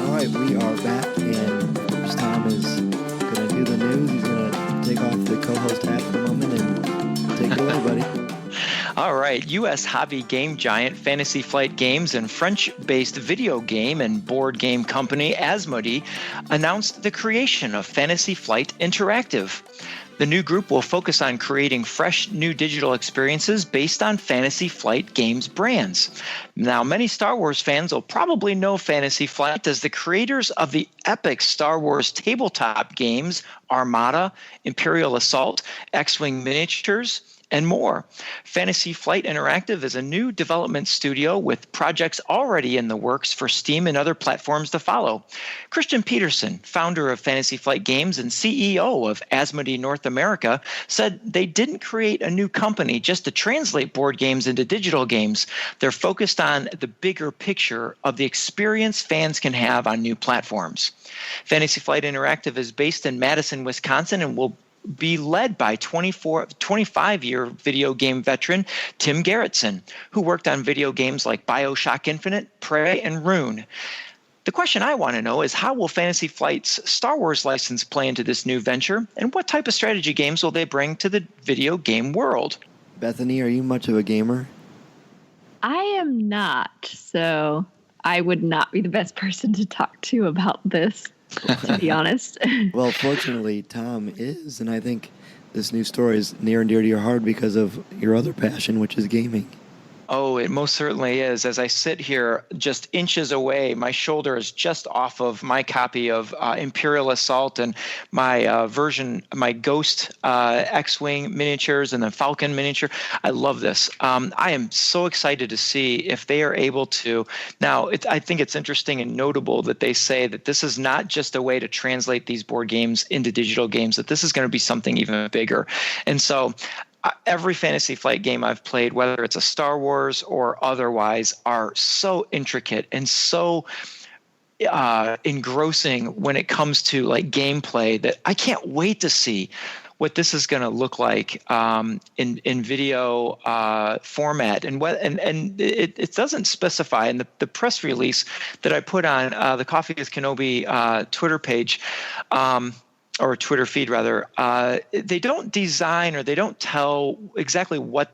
Speaker 5: right, we are back, and first Tom is going to do the news. He's going to take off the co-host hat for a moment and take it away, buddy.
Speaker 8: All right, U.S. hobby game giant Fantasy Flight Games and French-based video game and board game company Asmodee announced the creation of Fantasy Flight Interactive. The new group will focus on creating fresh new digital experiences based on Fantasy Flight Games brands. Now, many Star Wars fans will probably know Fantasy Flight as the creators of the epic Star Wars tabletop games Armada, Imperial Assault, X-Wing Miniatures, and more. Fantasy Flight Interactive is a new development studio with projects already in the works for Steam and other platforms to follow. Christian Peterson, founder of Fantasy Flight Games and CEO of Asmodee North America, said they didn't create a new company just to translate board games into digital games. They're focused on the bigger picture of the experience fans can have on new platforms. Fantasy Flight Interactive is based in Madison, Wisconsin, and will be led by 25-year video game veteran Tim Gerritsen, who worked on video games like BioShock Infinite, Prey, and Rune. The question I want to know is, how will Fantasy Flight's Star Wars license play into this new venture, and what type of strategy games will they bring to the video game world?
Speaker 5: Bethany, are you much of a gamer?
Speaker 7: I am not, so I would not be the best person to talk to about this, to be honest.
Speaker 5: Well, fortunately, Tom is, and I think this new story is near and dear to your heart because of your other passion, which is gaming.
Speaker 8: Oh, it most certainly is. As I sit here just inches away, my shoulder is just off of my copy of Imperial Assault and my my Ghost X-Wing miniatures and the Falcon miniature. I love this. I am so excited to see if they are able to. Now, I think it's interesting and notable that they say that this is not just a way to translate these board games into digital games, that this is going to be something even bigger. And so every Fantasy Flight game I've played, whether it's a Star Wars or otherwise, are so intricate and so engrossing when it comes to like gameplay that I can't wait to see what this is going to look like in video format. And it doesn't specify in the press release that I put on the Coffee With Kenobi Twitter page, or Twitter feed rather, they don't design or they don't tell exactly what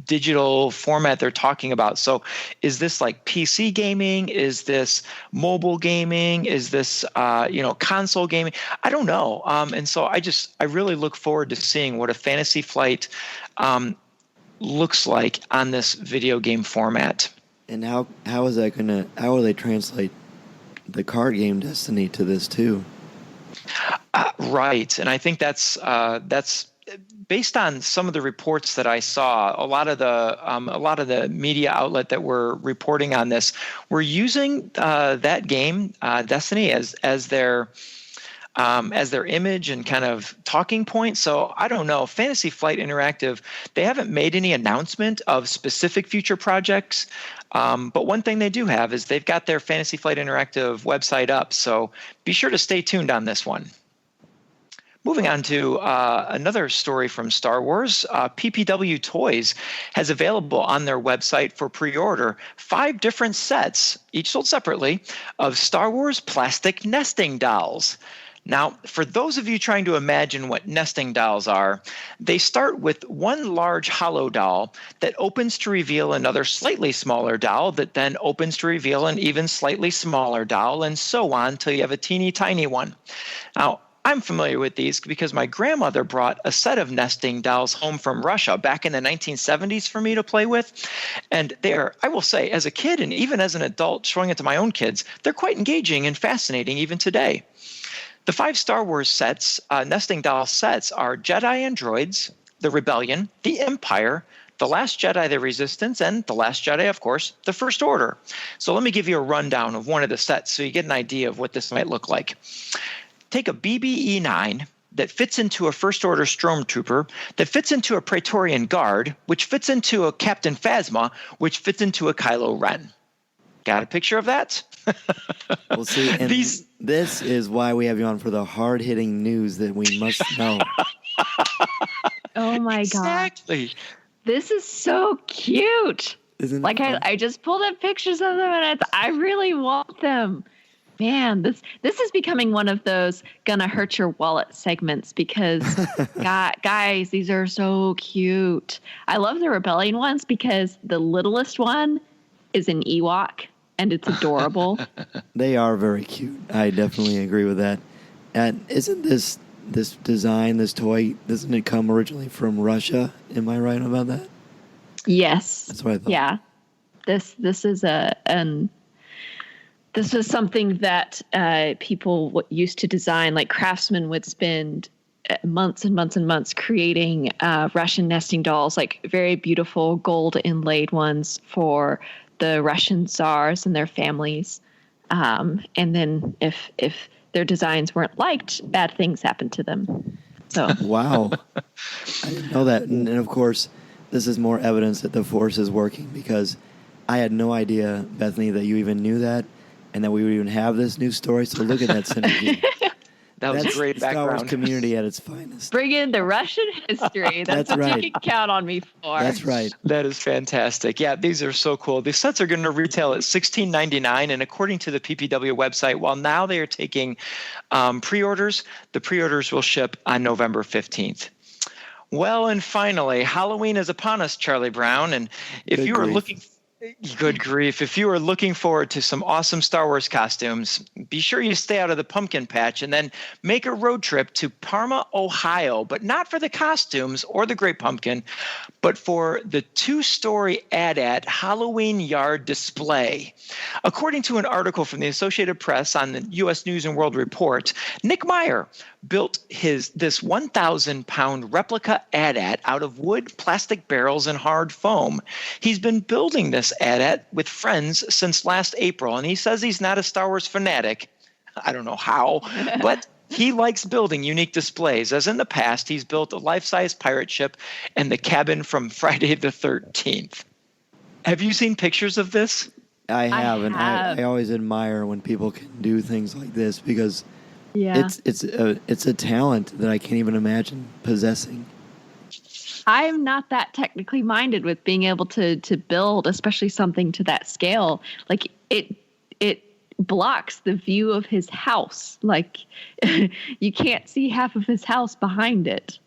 Speaker 8: digital format they're talking about. So is this like PC gaming? Is this mobile gaming? Is this console gaming? I don't know. And so I really look forward to seeing what a Fantasy Flight looks like on this video game format.
Speaker 5: And how will they translate the card game Destiny to this too?
Speaker 8: Right, and I think that's based on some of the reports that I saw. A lot of the media outlet that were reporting on this were using that game Destiny as their image and kind of talking point. So I don't know. Fantasy Flight Interactive, they haven't made any announcement of specific future projects. But one thing they do have is they've got their Fantasy Flight Interactive website up. So be sure to stay tuned on this one. Moving on to another story from Star Wars, PPW Toys has available on their website for pre-order 5 different sets, each sold separately, of Star Wars plastic nesting dolls. Now, for those of you trying to imagine what nesting dolls are, they start with one large hollow doll that opens to reveal another slightly smaller doll that then opens to reveal an even slightly smaller doll, and so on till you have a teeny tiny one. Now, I'm familiar with these because my grandmother brought a set of nesting dolls home from Russia back in the 1970s for me to play with. And they're, I will say, as a kid and even as an adult showing it to my own kids, they're quite engaging and fascinating even today. The 5 Star Wars sets, nesting doll sets, are Jedi and Droids, the Rebellion, the Empire, the Last Jedi, the Resistance, and the Last Jedi, of course, the First Order. So let me give you a rundown of one of the sets so you get an idea of what this might look like. Take a BB-E9, that fits into a First Order Stormtrooper, that fits into a Praetorian Guard, which fits into a Captain Phasma, which fits into a Kylo Ren. Got a picture of that?
Speaker 5: We'll see. And this is why we have you on, for the hard-hitting news that we must know.
Speaker 7: Oh my
Speaker 8: Exactly.
Speaker 7: gosh. This is so cute.
Speaker 5: Isn't
Speaker 7: Like I just pulled up pictures of them and I really want them. Man, this is becoming one of those gonna hurt your wallet segments because guys, these are so cute. I love the Rebellion ones because the littlest one is an Ewok and it's adorable.
Speaker 5: They are very cute. I definitely agree with that. And isn't this design, this toy, doesn't it come originally from Russia? Am I right about that?
Speaker 7: Yes.
Speaker 5: That's what I thought.
Speaker 7: Yeah. This is this was something that people used to design, like craftsmen would spend months and months and months creating Russian nesting dolls, like very beautiful gold inlaid ones for the Russian tsars and their families. And then if their designs weren't liked, bad things happened to them. So
Speaker 5: Wow. I didn't know that. And of course, this is more evidence that the Force is working, because I had no idea, Bethany, that you even knew that and that we would even have this new story. So look at that synergy.
Speaker 8: That's a great
Speaker 5: Star
Speaker 8: background.
Speaker 5: Wars community at its finest.
Speaker 7: bring in the Russian history. That's what
Speaker 5: right.
Speaker 7: you can count on me for.
Speaker 5: That's right.
Speaker 8: That is fantastic. Yeah, these are so cool. These sets are going to retail at $16.99, and according to the PPW website, while now they are taking pre-orders, the pre-orders will ship on November 15th. Well, and finally, Halloween is upon us, Charlie Brown, and if you are looking... Good grief. If you are looking forward to some awesome Star Wars costumes, be sure you stay out of the pumpkin patch and then make a road trip to Parma, Ohio, but not for the costumes or the Great Pumpkin, but for the two-story AT-AT Halloween Yard display. According to an article from the Associated Press on the U.S. News and World Report, Nick Meyer built this 1,000-pound replica AT-AT out of wood, plastic barrels, and hard foam. He's been building this AT-AT with friends since last April, and he says he's not a Star Wars fanatic. I don't know how, but he likes building unique displays. As in the past, he's built a life-size pirate ship and the cabin from Friday the 13th. Have you seen pictures of this?
Speaker 5: I have, and I always admire when people can do things like this, because it's a talent that I can't even imagine possessing.
Speaker 7: I'm not that technically minded with being able to build, especially something to that scale. Like it blocks the view of his house. Like you can't see half of his house behind it.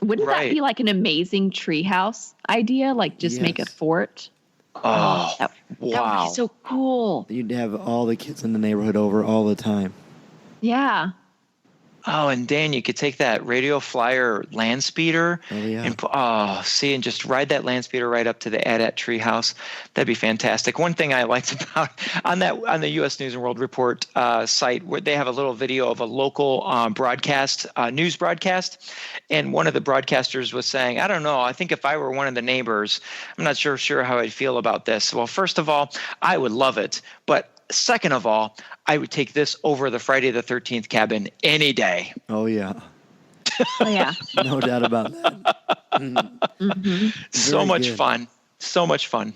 Speaker 7: Wouldn't that be like an amazing treehouse idea? Like just make a fort.
Speaker 8: Oh,
Speaker 7: that would be so cool.
Speaker 5: You'd have all the kids in the neighborhood over all the time.
Speaker 7: Yeah.
Speaker 8: Oh, and Dan, you could take that Radio Flyer land speeder and and just ride that land speeder right up to the AT-AT treehouse. That'd be fantastic. One thing I liked about on the U.S. News and World Report site, where they have a little video of a local news broadcast, and one of the broadcasters was saying, "I don't know. I think if I were one of the neighbors, I'm not sure how I'd feel about this." Well, first of all, I would love it, but second of all, I would take this over the Friday the 13th cabin any day.
Speaker 5: Oh, yeah.
Speaker 7: Oh, yeah.
Speaker 5: No doubt about that.
Speaker 7: Mm-hmm.
Speaker 8: So much fun. So much fun.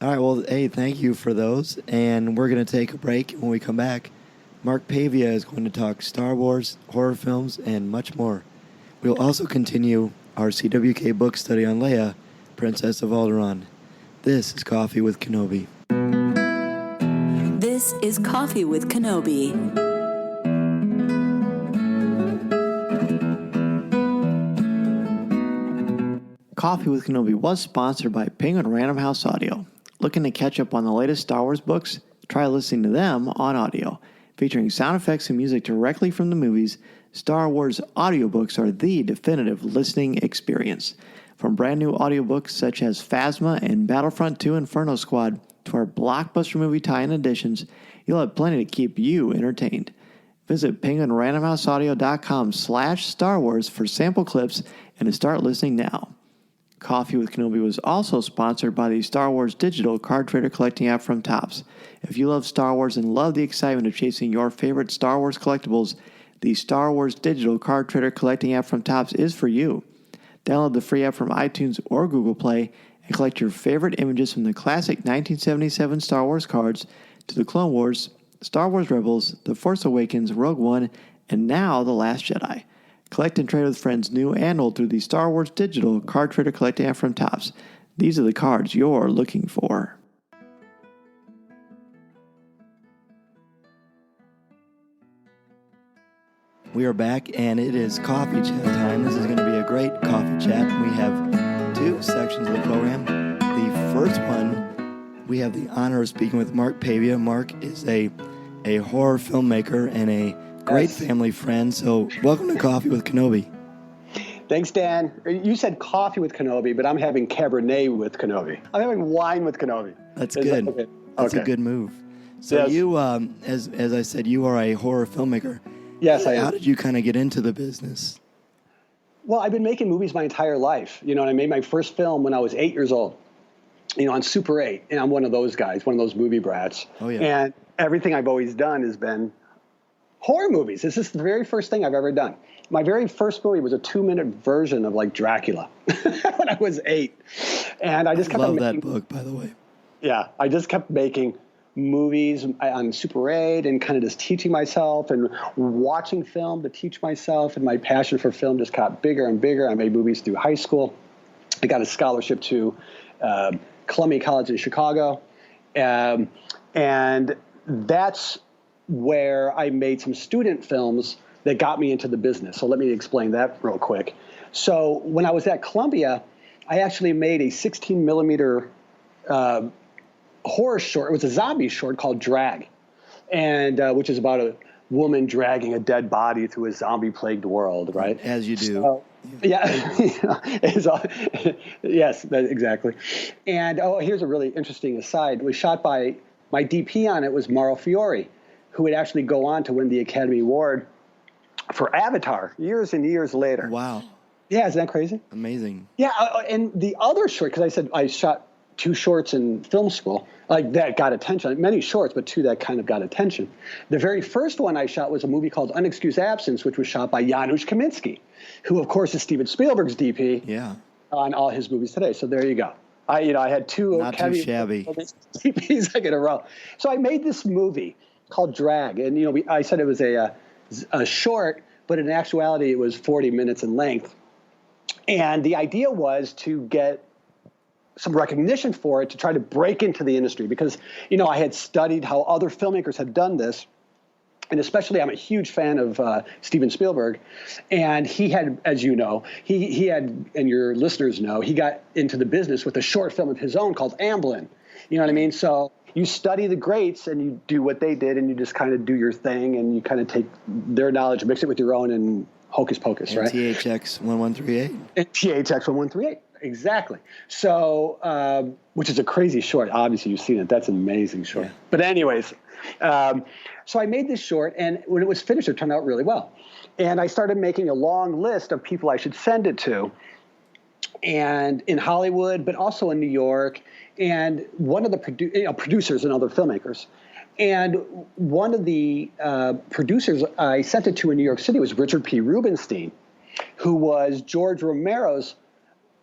Speaker 5: All right. Well, hey, thank you for those. And we're going to take a break. When we come back, Mark Pavia is going to talk Star Wars, horror films, and much more. We'll also continue our CWK book study on Leia, Princess of Alderaan. This is Coffee with Kenobi.
Speaker 1: This is Coffee with Kenobi.
Speaker 2: Coffee with Kenobi was sponsored by Penguin Random House Audio. Looking to catch up on the latest Star Wars books? Try listening to them on audio. Featuring sound effects and music directly from the movies, Star Wars audiobooks are the definitive listening experience. From brand new audiobooks such as Phasma and Battlefront 2 Inferno Squad to our blockbuster movie tie-in editions, you'll have plenty to keep you entertained. Visit penguinrandomhouseaudio.com/Star Wars for sample clips and to start listening now. Coffee with Kenobi was also sponsored by the Star Wars digital card trader collecting app from Topps. If you love Star Wars and love the excitement of chasing your favorite Star Wars collectibles, the Star Wars digital card trader collecting app from Topps is for you. Download the free app from iTunes or Google Play and collect your favorite images from the classic 1977 Star Wars cards to the Clone Wars, Star Wars Rebels, The Force Awakens, Rogue One, and now The Last Jedi. Collect and trade with friends new and old through the Star Wars digital card trader collecting app from Topps. These are the cards you're looking for.
Speaker 5: We are back, and it is coffee chat time. This is going to be a great coffee chat. We have two sections of the program. The first one, we have the honor of speaking with Mark Pavia. Mark is a horror filmmaker and a great family friend. So welcome to Coffee with Kenobi.
Speaker 11: Thanks, Dan. You said coffee with Kenobi, but I'm having Cabernet with Kenobi. I'm having wine with Kenobi.
Speaker 5: That's good.
Speaker 11: Okay.
Speaker 5: That's a good move. So
Speaker 11: yes.
Speaker 5: You, as I said, you are a horror filmmaker.
Speaker 11: Yes, I am.
Speaker 5: How did you kind of get into the business?
Speaker 11: Well, I've been making movies my entire life. You know, and I made my first film when I was 8 years old, on Super 8. And I'm one of those guys, one of those movie brats.
Speaker 5: Oh, yeah.
Speaker 11: And everything I've always done has been horror movies. This is the very first thing I've ever done. My very first movie was a 2-minute version of like Dracula when I was 8. And I just kept
Speaker 5: love
Speaker 11: making,
Speaker 5: that book, by the way.
Speaker 11: Yeah, I just kept making movies on Super 8 and kind of just teaching myself and watching film to teach myself. And my passion for film just got bigger and bigger. I made movies through high school. I got a scholarship to Columbia College in Chicago. And that's where I made some student films that got me into the business. So let me explain that real quick. So when I was at Columbia, I actually made a 16 millimeter horror short. It was a zombie short called Drag, and which is about a woman dragging a dead body through a zombie-plagued world, right?
Speaker 5: As you do.
Speaker 11: So, yeah. Yes, exactly. And here's a really interesting aside. It was shot by, my DP on it was Mauro Fiore, who would actually go on to win the Academy Award for Avatar years and years later.
Speaker 5: Wow.
Speaker 11: Yeah, isn't that crazy?
Speaker 5: Amazing.
Speaker 11: Yeah, and the other short, because I said I shot 2 shorts in film school, like that got attention. Many shorts, but 2 that kind of got attention. The very first one I shot was a movie called Unexcused Absence, which was shot by Janusz Kaminski, who, of course, is Steven Spielberg's DP on all his movies today. So there you go. I had 2
Speaker 5: Not too shabby
Speaker 11: DPs like in a row. So I made this movie called Drag, and I said it was a short, but in actuality it was 40 minutes in length. And the idea was to get some recognition for it, to try to break into the industry, because I had studied how other filmmakers had done this, and especially I'm a huge fan of Steven Spielberg, and he had, as you know, he had, and your listeners know, he got into the business with a short film of his own called Amblin. You know what I mean? So you study the greats and you do what they did, and you just kind of do your thing, and you kind of take their knowledge, mix it with your own, and hocus pocus,
Speaker 5: and
Speaker 11: right?
Speaker 5: THX 1138.
Speaker 11: And THX 1138. Exactly. So, which is a crazy short. Obviously, you've seen it. That's an amazing short. Yeah. But anyways, so I made this short, and when it was finished, it turned out really well. And I started making a long list of people I should send it to, and in Hollywood, but also in New York, and one of the producers and other filmmakers. And one of the producers I sent it to in New York City was Richard P. Rubenstein, who was George Romero's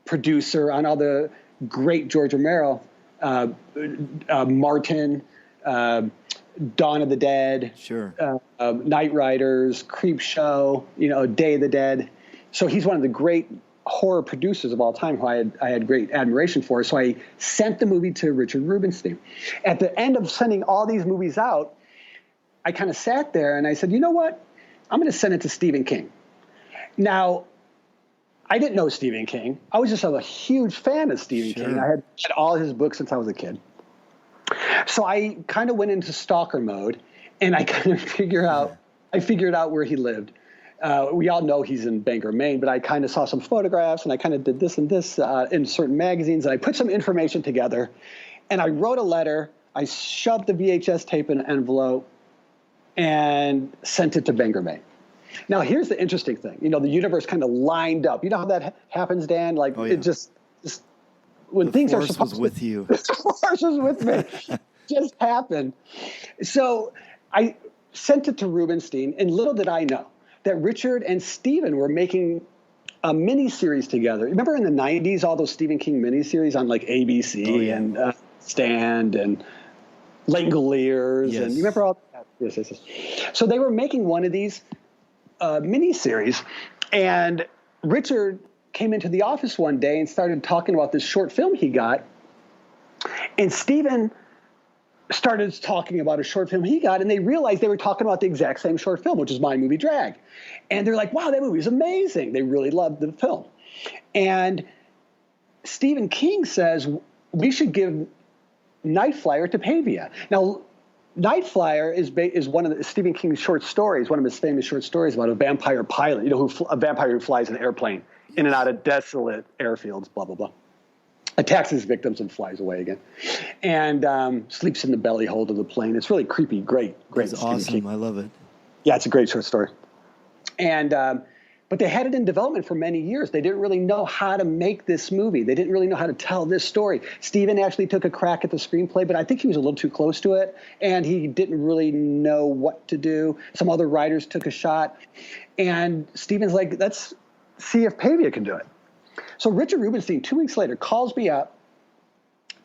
Speaker 11: producer on all the great George Romero, Martin, Dawn of the Dead, Night Riders, Creep Show, Day of the Dead. So he's one of the great horror producers of all time who I had great admiration for. So I sent the movie to Richard Rubenstein. At the end of sending all these movies out, I kind of sat there and I said, you know what? I'm going to send it to Stephen King. Now, I didn't know Stephen King. I was just a huge fan of Stephen King. I had read all his books since I was a kid. So I kind of went into stalker mode, and I kind of figured out where he lived. We all know he's in Bangor, Maine, but I kind of saw some photographs, and I kind of did this and this in certain magazines, and I put some information together, and I wrote a letter. I shoved the VHS tape in an envelope and sent it to Bangor, Maine. Now, here's the interesting thing. The universe kind of lined up. You know how that happens, Dan? Like, it just when things are supposed to. The force was with you. The force was with me. Just happened. So I sent it to Rubenstein, and little did I know that Richard and Stephen were making a mini-series together. Remember in the 90s, all those Stephen King mini-series on like ABC and Stand and Langoliers, and you remember all that? Yes. So they were making one of these mini-series, and Richard came into the office one day and started talking about this short film he got, and Stephen started talking about a short film he got, and they realized they were talking about the exact same short film, which is My Movie Drag. And they're like, wow, that movie is amazing. They really loved the film. And Stephen King says, we should give Night Flyer to Pavia. Now, Night Flyer is one of Stephen King's short stories, one of his famous short stories about a vampire pilot, a vampire who flies an airplane in and out of desolate airfields, blah, blah, blah. Attacks his victims and flies away again, and sleeps in the belly hold of the plane. It's really creepy, great.
Speaker 5: It's awesome. I love it.
Speaker 11: Yeah, it's a great short story. And but they had it in development for many years. They didn't really know how to make this movie. They didn't really know how to tell this story. Stephen actually took a crack at the screenplay, but I think he was a little too close to it, and he didn't really know what to do. Some other writers took a shot, and Stephen's like, let's see if Pavia can do it. So Richard Rubenstein, 2 weeks later, calls me up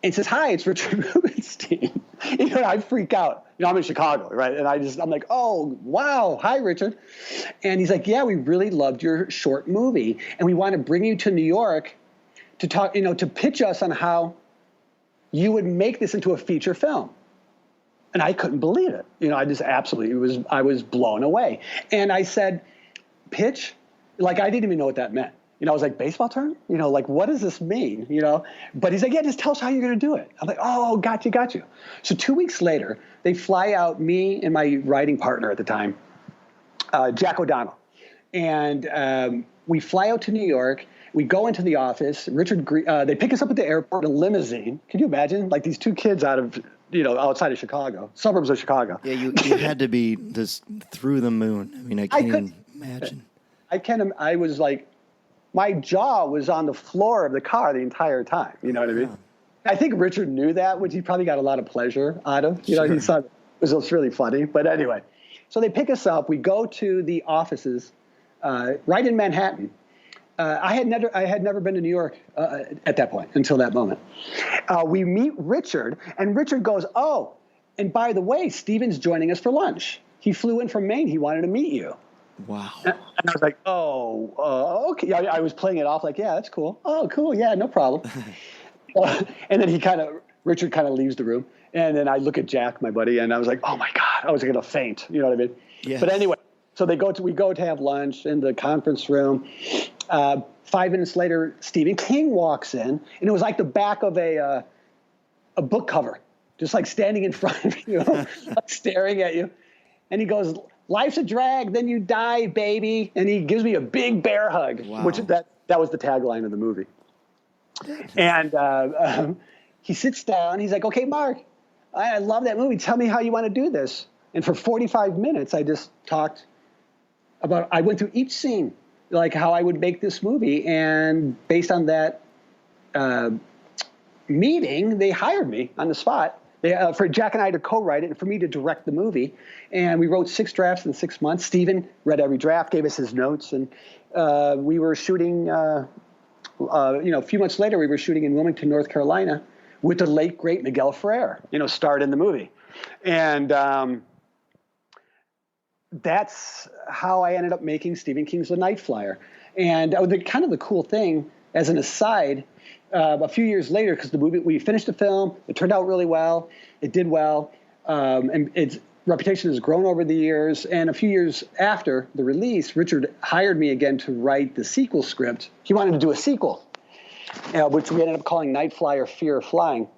Speaker 11: and says, hi, it's Richard Rubenstein. I freak out. I'm in Chicago, right? And I'm like, oh, wow. Hi, Richard. And he's like, yeah, we really loved your short movie. And we want to bring you to New York to talk, to pitch us on how you would make this into a feature film. And I couldn't believe it. I just absolutely I was blown away. And I said, pitch? Like, I didn't even know what that meant. I was like, baseball term? Like, what does this mean? But he's like, yeah, just tell us how you're going to do it. I'm like, oh, got you. So 2 weeks later, they fly out, me and my writing partner at the time, Jack O'Donnell. And we fly out to New York. We go into the office. They pick us up at the airport in a limousine. Can you imagine? Like these two kids out of, outside of Chicago, suburbs of Chicago.
Speaker 5: Yeah, you had to be just through the moon. I mean, I can't even imagine.
Speaker 11: I was like, my jaw was on the floor of the car the entire time. You know what I mean? I think Richard knew that, which he probably got a lot of pleasure out of. He thought it was really funny. But anyway, so they pick us up. We go to the offices right in Manhattan. I had never been to New York at that point until that moment. We meet Richard, and Richard goes, oh, and by the way, Stephen's joining us for lunch. He flew in from Maine. He wanted to meet you.
Speaker 5: Wow.
Speaker 11: And I was like, okay. I was playing it off like, yeah, that's cool. Oh, cool. Yeah, no problem. And then Richard kind of leaves the room. And then I look at Jack, my buddy, and I was like, oh my God, I was going to faint. You know what I mean? Yes. But anyway, so we go to have lunch in the conference room. 5 minutes later, Stephen King walks in, and it was like the back of a book cover, just like standing in front of you, like staring at you. And he goes, life's a drag, then you die, baby. And he gives me a big bear hug, which that was the tagline of the movie. And he sits down. He's like, okay, Mark, I love that movie. Tell me how you want to do this. And for 45 minutes, I just talked about, I went through each scene, like how I would make this movie. And based on that meeting, they hired me on the spot. For Jack and I to co-write it and for me to direct the movie. And we wrote 6 drafts in 6 months. Stephen read every draft, gave us his notes. And we were shooting, a few months later, we were shooting in Wilmington, North Carolina with the late, great Miguel Ferrer, starred in the movie. And that's how I ended up making Stephen King's The Night Flyer. And the cool thing, as an aside, a few years later, because the movie, we finished the film, it turned out really well, it did well, and its reputation has grown over the years. And a few years after the release, Richard hired me again to write the sequel script. He wanted to do a sequel, which we ended up calling Night Flyer: Fear of Flying.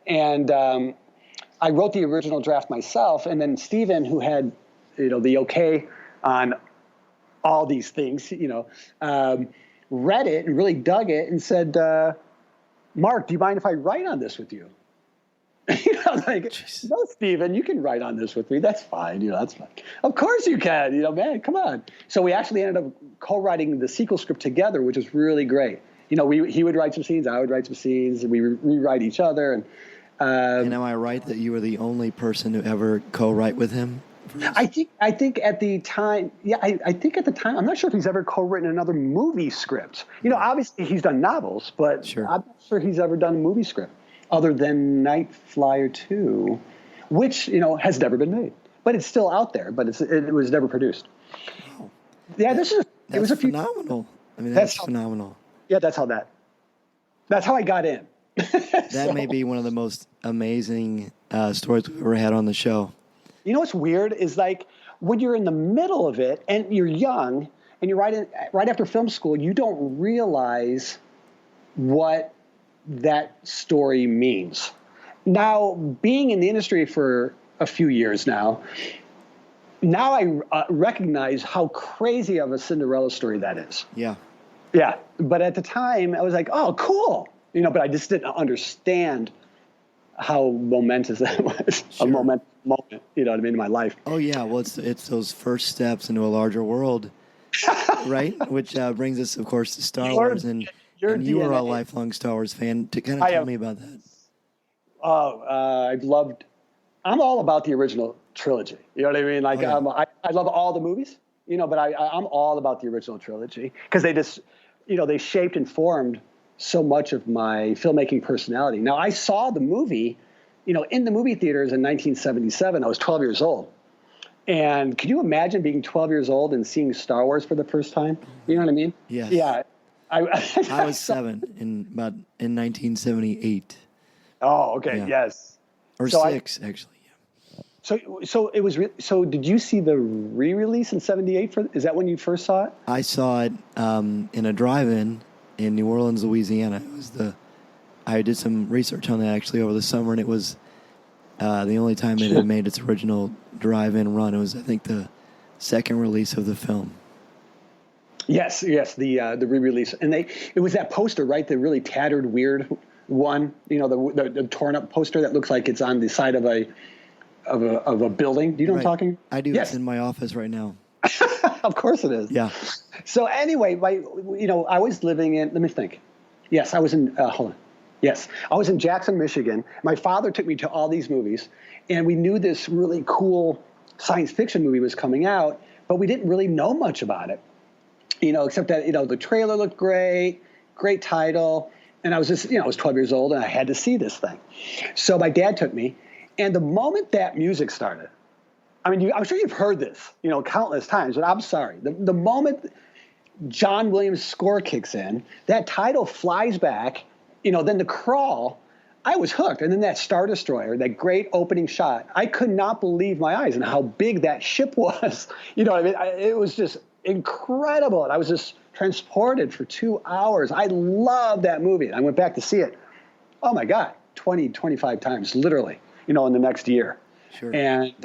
Speaker 11: And I wrote the original draft myself, and then Stephen, who had the okay on all these things, read it and really dug it and said, Mark, do you mind if I write on this with you? No, Stephen, you can write on this with me. That's fine. That's fine. Of course you can. Man, come on. So we actually ended up co-writing the sequel script together, which was really great. He would write some scenes, I would write some scenes, and we rewrite each other. And
Speaker 5: am I right that you were the only person to ever co-write with him?
Speaker 11: I think at the time, I think at the time, I'm not sure if he's ever co-written another movie script. Obviously he's done novels, but I'm not sure he's ever done a movie script other than Night Flyer 2, which, has never been made. But it's still out there, but it was never produced. Wow. Yeah, it was
Speaker 5: phenomenal. I mean, that's phenomenal.
Speaker 11: Yeah, that's how I got in.
Speaker 5: That may be one of the most amazing stories we've ever had on the show.
Speaker 11: You know what's weird is like when you're in the middle of it and you're young and you're right after film school, you don't realize what that story means. Now, being in the industry for a few years now I recognize how crazy of a Cinderella story that is.
Speaker 5: Yeah.
Speaker 11: Yeah. But at the time, I was like, oh, cool. But I just didn't understand how momentous that was. Sure. A momentous moment, you know what I mean, in my life.
Speaker 5: Oh, yeah. Well, it's those first steps into a larger world, right? Which brings us, of course, to Star Wars. And you were a lifelong Star Wars fan. To kind of tell me about that.
Speaker 11: Oh, I'm all about the original trilogy. You know what I mean? Like, I love all the movies, but I'm all about the original trilogy because they just, they shaped and formed so much of my filmmaking personality. Now, I saw the movie, in the movie theaters in 1977. I was 12 years old. And can you imagine being 12 years old and seeing Star Wars for the first time? You know what I mean?
Speaker 5: Yes.
Speaker 11: Yeah.
Speaker 5: I was 7 in 1978.
Speaker 11: Oh, okay. Yeah. Yes.
Speaker 5: Or 6, actually. Yeah.
Speaker 11: So it was. So did you see the re-release in '78? Is that when you first saw it?
Speaker 5: I saw it in a drive-in in New Orleans, Louisiana. It was I did some research on that actually over the summer, and it was the only time it had made its original drive-in run. It was, I think, the second release of the film.
Speaker 11: Yes, the re-release, and it was that poster, right? The really tattered, weird one. The torn up poster that looks like it's on the side of a building. Do you know what I'm talking?
Speaker 5: I do.
Speaker 11: Yes.
Speaker 5: It's in my office right now.
Speaker 11: Of course it is.
Speaker 5: Yeah.
Speaker 11: So anyway, I was living in. Let me think. Yes, I was in. Hold on. Yes, I was in Jackson, Michigan. My father took me to all these movies, and we knew this really cool science fiction movie was coming out, but we didn't really know much about it. Except that the trailer looked great title, and I was just I was 12 years old and I had to see this thing. So my dad took me, and the moment that music started, I mean, I'm sure you've heard this, countless times, but I'm sorry. The moment John Williams' score kicks in, that title flies back, then the crawl, I was hooked. And then that Star Destroyer, that great opening shot, I could not believe my eyes and how big that ship was. You know what I mean? It was just incredible. And I was just transported for 2 hours. I love that movie. I went back to see it, oh my God, 20, 25 times, literally, in the next year.
Speaker 5: Sure.
Speaker 11: And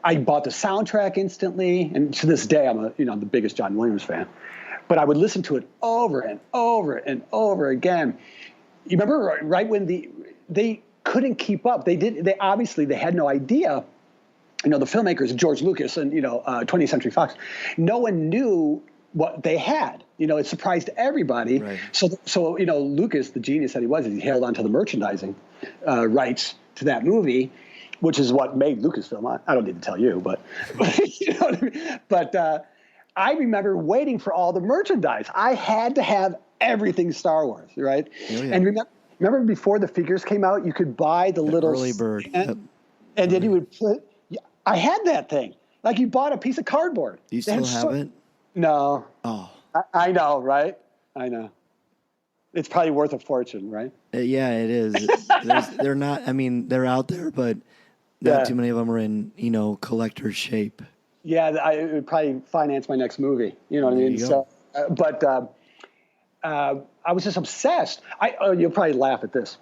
Speaker 11: I bought the soundtrack instantly. And to this day, I'm the biggest John Williams fan. But I would listen to it over and over and over again. You remember right when they couldn't keep up. They obviously had no idea. The filmmakers, George Lucas and 20th Century Fox, no one knew what they had. It surprised everybody.
Speaker 5: Right.
Speaker 11: So Lucas, the genius that he was, he held onto the merchandising rights to that movie, which is what made Lucasfilm. I don't need to tell you, but you know what I mean. But I remember waiting for all the merchandise. I had to have everything Star Wars, right? Oh, yeah. And remember before the figures came out, you could buy the little
Speaker 5: early bird,
Speaker 11: and then you would put. I had that thing. Like you bought a piece of cardboard.
Speaker 5: Do you still have it?
Speaker 11: No.
Speaker 5: Oh.
Speaker 11: I know, right? I know. It's probably worth a fortune, right?
Speaker 5: Yeah, it is. They're not. I mean, they're out there, but not too many of them are in collector shape.
Speaker 11: Yeah, it would probably finance my next movie. You know what I mean? So, I was just obsessed. You'll probably laugh at this.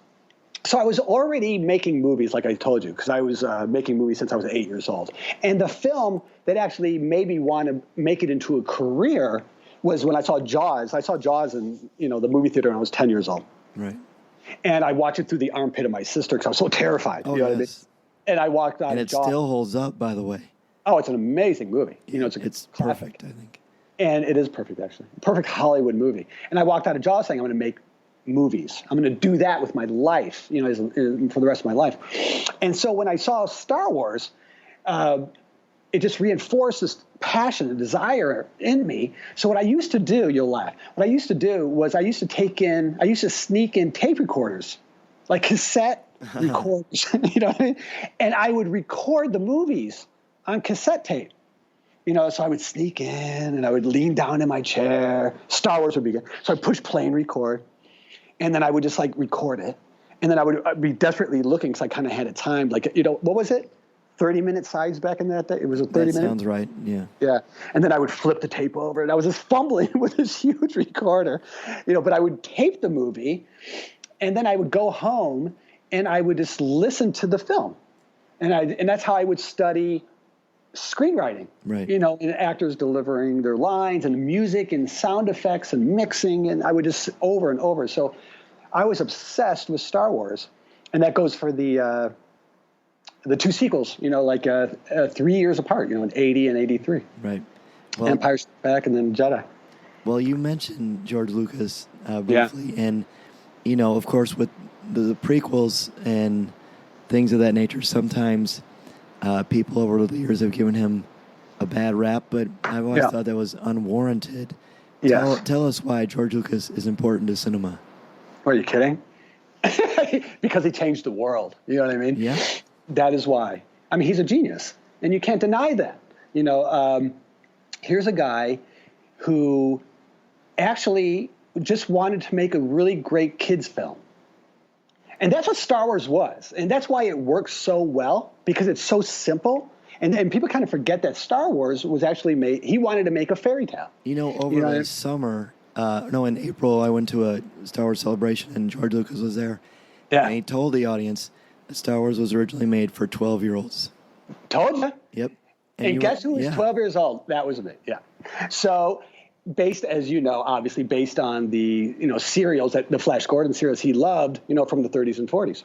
Speaker 11: So I was already making movies, like I told you, because I was making movies since I was 8 years old. And the film that actually made me want to make it into a career was when I saw Jaws. I saw Jaws in the movie theater when I was 10 years old.
Speaker 5: Right.
Speaker 11: And I watched it through the armpit of my sister because I was so terrified.
Speaker 5: Oh,
Speaker 11: you know what I mean? And I walked out of Jaws.
Speaker 5: And it still holds up, by the way.
Speaker 11: Oh, it's an amazing movie.
Speaker 5: It's perfect, I think.
Speaker 11: And it is perfect, actually. Perfect Hollywood movie. And I walked out of Jaws saying, I'm going to make movies. I'm going to do that with my life, for the rest of my life. And so when I saw Star Wars, it just reinforced this passion and desire in me. So what I used to do, you'll laugh, what I used to do was I used to sneak in tape recorders, like cassette recorders, you know what I mean? And I would record the movies on cassette tape. You know, so I would sneak in and I would lean down in my chair. Star Wars would be good. So I'd push play and record. And then I would just like record it. And then I'd be desperately looking because I kind of had it timed. Like, you know, what was it? 30-minute sides back in that day? It was a 30-minute?
Speaker 5: That sounds right, yeah.
Speaker 11: Yeah. And then I would flip the tape over. And I was just fumbling with this huge recorder. You know, but I would tape the movie. And then I would go home and I would just listen to the film. And that's how I would study screenwriting,
Speaker 5: right?
Speaker 11: You know, and actors delivering their lines and music and sound effects and mixing, and I would just over and over. So I was obsessed with Star Wars, and that goes for the two sequels. You know, like 3 years apart. You know, in 80 and 83.
Speaker 5: Right. Well,
Speaker 11: Empire Strikes Back and then Jedi.
Speaker 5: Well, you mentioned George Lucas briefly, and you know, of course, with the prequels and things of that nature, sometimes. People over the years have given him a bad rap, but I've always thought that was unwarranted.
Speaker 11: Yes.
Speaker 5: Tell us why George Lucas is important to cinema.
Speaker 11: Are you kidding? Because he changed the world. You know what I mean?
Speaker 5: Yeah.
Speaker 11: That is why. I mean, he's a genius, and you can't deny that. You know, here's a guy who actually just wanted to make a really great kids film. And that's what Star Wars was. And that's why it works so well, because it's so simple. And people kind of forget that Star Wars was actually made, he wanted to make a fairy tale.
Speaker 5: You know, over the summer, in April, I went to a Star Wars celebration, and George Lucas was there.
Speaker 11: Yeah.
Speaker 5: And he told the audience that Star Wars was originally made for 12-year-olds.
Speaker 11: Told you?
Speaker 5: Yep.
Speaker 11: And guess who was 12 years old? That was me, yeah. So based, as you know, obviously based on the, you know, serials, that the Flash Gordon serials he loved, you know, from the 30s and 40s.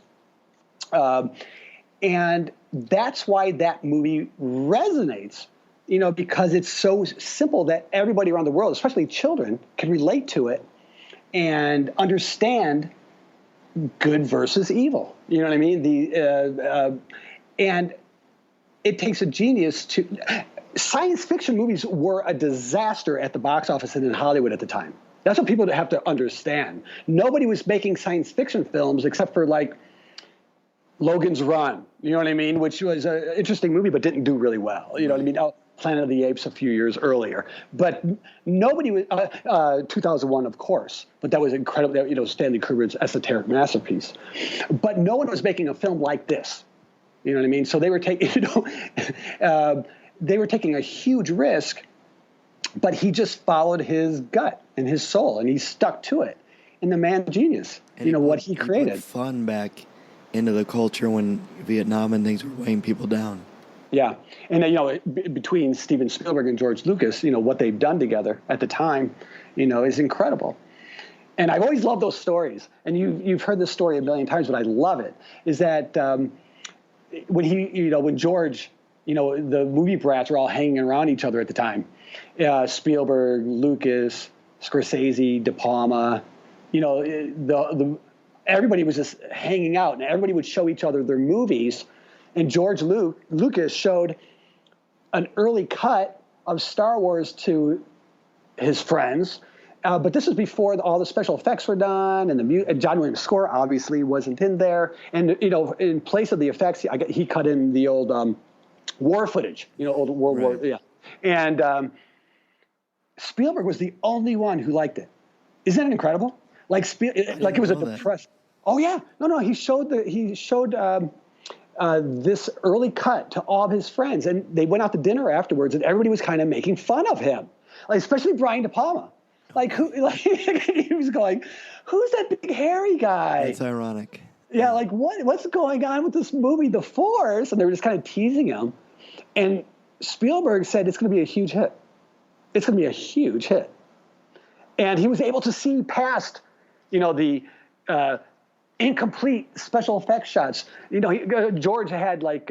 Speaker 11: And that's why that movie resonates, you know, because it's so simple that everybody around the world, especially children, can relate to it and understand good versus evil. You know what I mean? And it takes a genius to... Science fiction movies were a disaster at the box office and in Hollywood at the time. That's what people have to understand. Nobody was making science fiction films except for like Logan's Run, you know what I mean? Which was an interesting movie, but didn't do really well. You know what I mean? Oh, Planet of the Apes a few years earlier. But nobody was, 2001, of course, but that was incredible, you know, Stanley Kubrick's esoteric masterpiece. But no one was making a film like this. You know what I mean? So they were taking, you know, they were taking a huge risk, but he just followed his gut and his soul, and he stuck to it. And the man, genius, and you know, what he created.
Speaker 5: Put fun back into the culture when Vietnam and things were weighing people down.
Speaker 11: Yeah. And, you know, between Steven Spielberg and George Lucas, you know, what they've done together at the time, you know, is incredible. And I've always loved those stories. And you've heard this story a million times, but I love it, is that when George... You know, the movie brats were all hanging around each other at the time. Spielberg, Lucas, Scorsese, De Palma. You know, everybody was just hanging out, and everybody would show each other their movies. And George Lucas showed an early cut of Star Wars to his friends. But this was before all the special effects were done, and John Williams' score obviously wasn't in there. And, you know, in place of the effects, he cut in the old... war footage, you know, old World War, yeah. And Spielberg was the only one who liked it. Isn't that incredible? Like it was a depressed. Oh yeah, no. He showed this early cut to all of his friends, and they went out to dinner afterwards, and everybody was kind of making fun of him, like especially Brian De Palma. Like he was going, "Who's that big hairy guy?"
Speaker 5: That's ironic.
Speaker 11: Yeah, like what's going on with this movie, The Force? And they were just kind of teasing him. And Spielberg said it's going to be a huge hit. It's going to be a huge hit. And he was able to see past, you know, the incomplete special effects shots. You know, George had like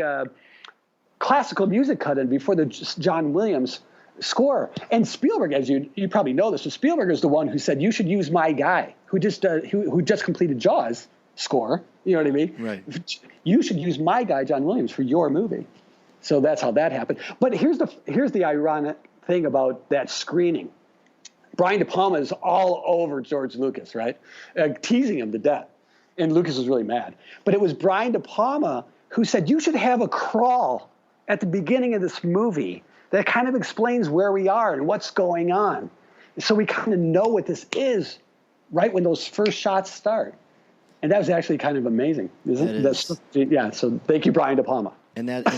Speaker 11: classical music cut in before the John Williams score. And Spielberg, as you probably know this, so Spielberg is the one who said, you should use my guy who just completed Jaws score. You know what I mean?
Speaker 5: Right.
Speaker 11: You should use my guy, John Williams, for your movie. So that's how that happened. But here's the ironic thing about that screening. Brian De Palma is all over George Lucas, right? Teasing him to death. And Lucas was really mad. But it was Brian De Palma who said, you should have a crawl at the beginning of this movie that kind of explains where we are and what's going on. So we kind of know what this is right when those first shots start. And that was actually kind of amazing, isn't it? Yeah, so thank you, Brian De Palma.
Speaker 5: And that's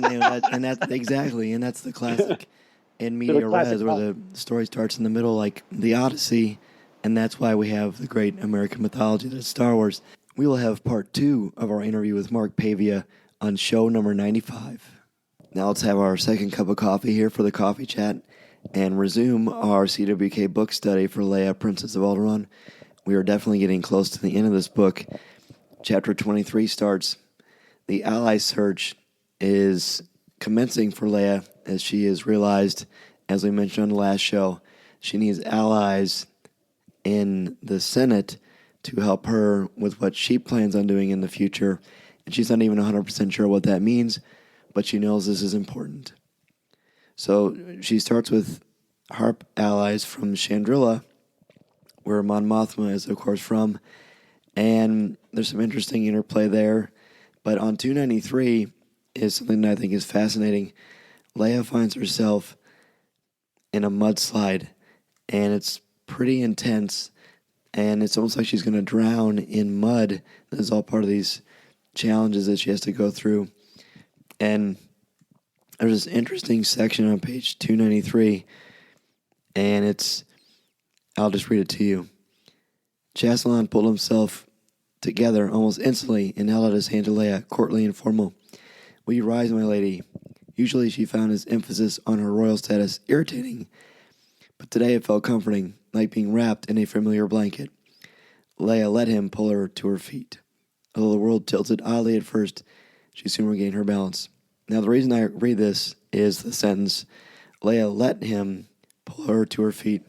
Speaker 5: exactly, and that's the classic in media res, where the story starts in the middle, like the Odyssey, and that's why we have the great American mythology that's Star Wars. We will have part 2 of our interview with Mark Pavia on show number 95. Now let's have our second cup of coffee here for the coffee chat and resume our CWK book study for Leia, Princess of Alderaan. We are definitely getting close to the end of this book. Chapter 23 starts. The ally search is commencing for Leia as she has realized, as we mentioned on the last show, she needs allies in the Senate to help her with what she plans on doing in the future. And she's not even 100% sure what that means, but she knows this is important. So she starts with harp allies from Chandrila, where Mon Mothma is, of course, from. And there's some interesting interplay there. But on 293 is something that I think is fascinating. Leia finds herself in a mudslide, and it's pretty intense. And it's almost like she's going to drown in mud. This is all part of these challenges that she has to go through. And there's this interesting section on page 293, and I'll just read it to you. Chastelon pulled himself together almost instantly and held out his hand to Leia, courtly and formal. Will you rise, my lady? Usually she found his emphasis on her royal status irritating, but today it felt comforting, like being wrapped in a familiar blanket. Leia let him pull her to her feet. Although the world tilted oddly at first, she soon regained her balance. Now, the reason I read this is the sentence, Leia let him pull her to her feet.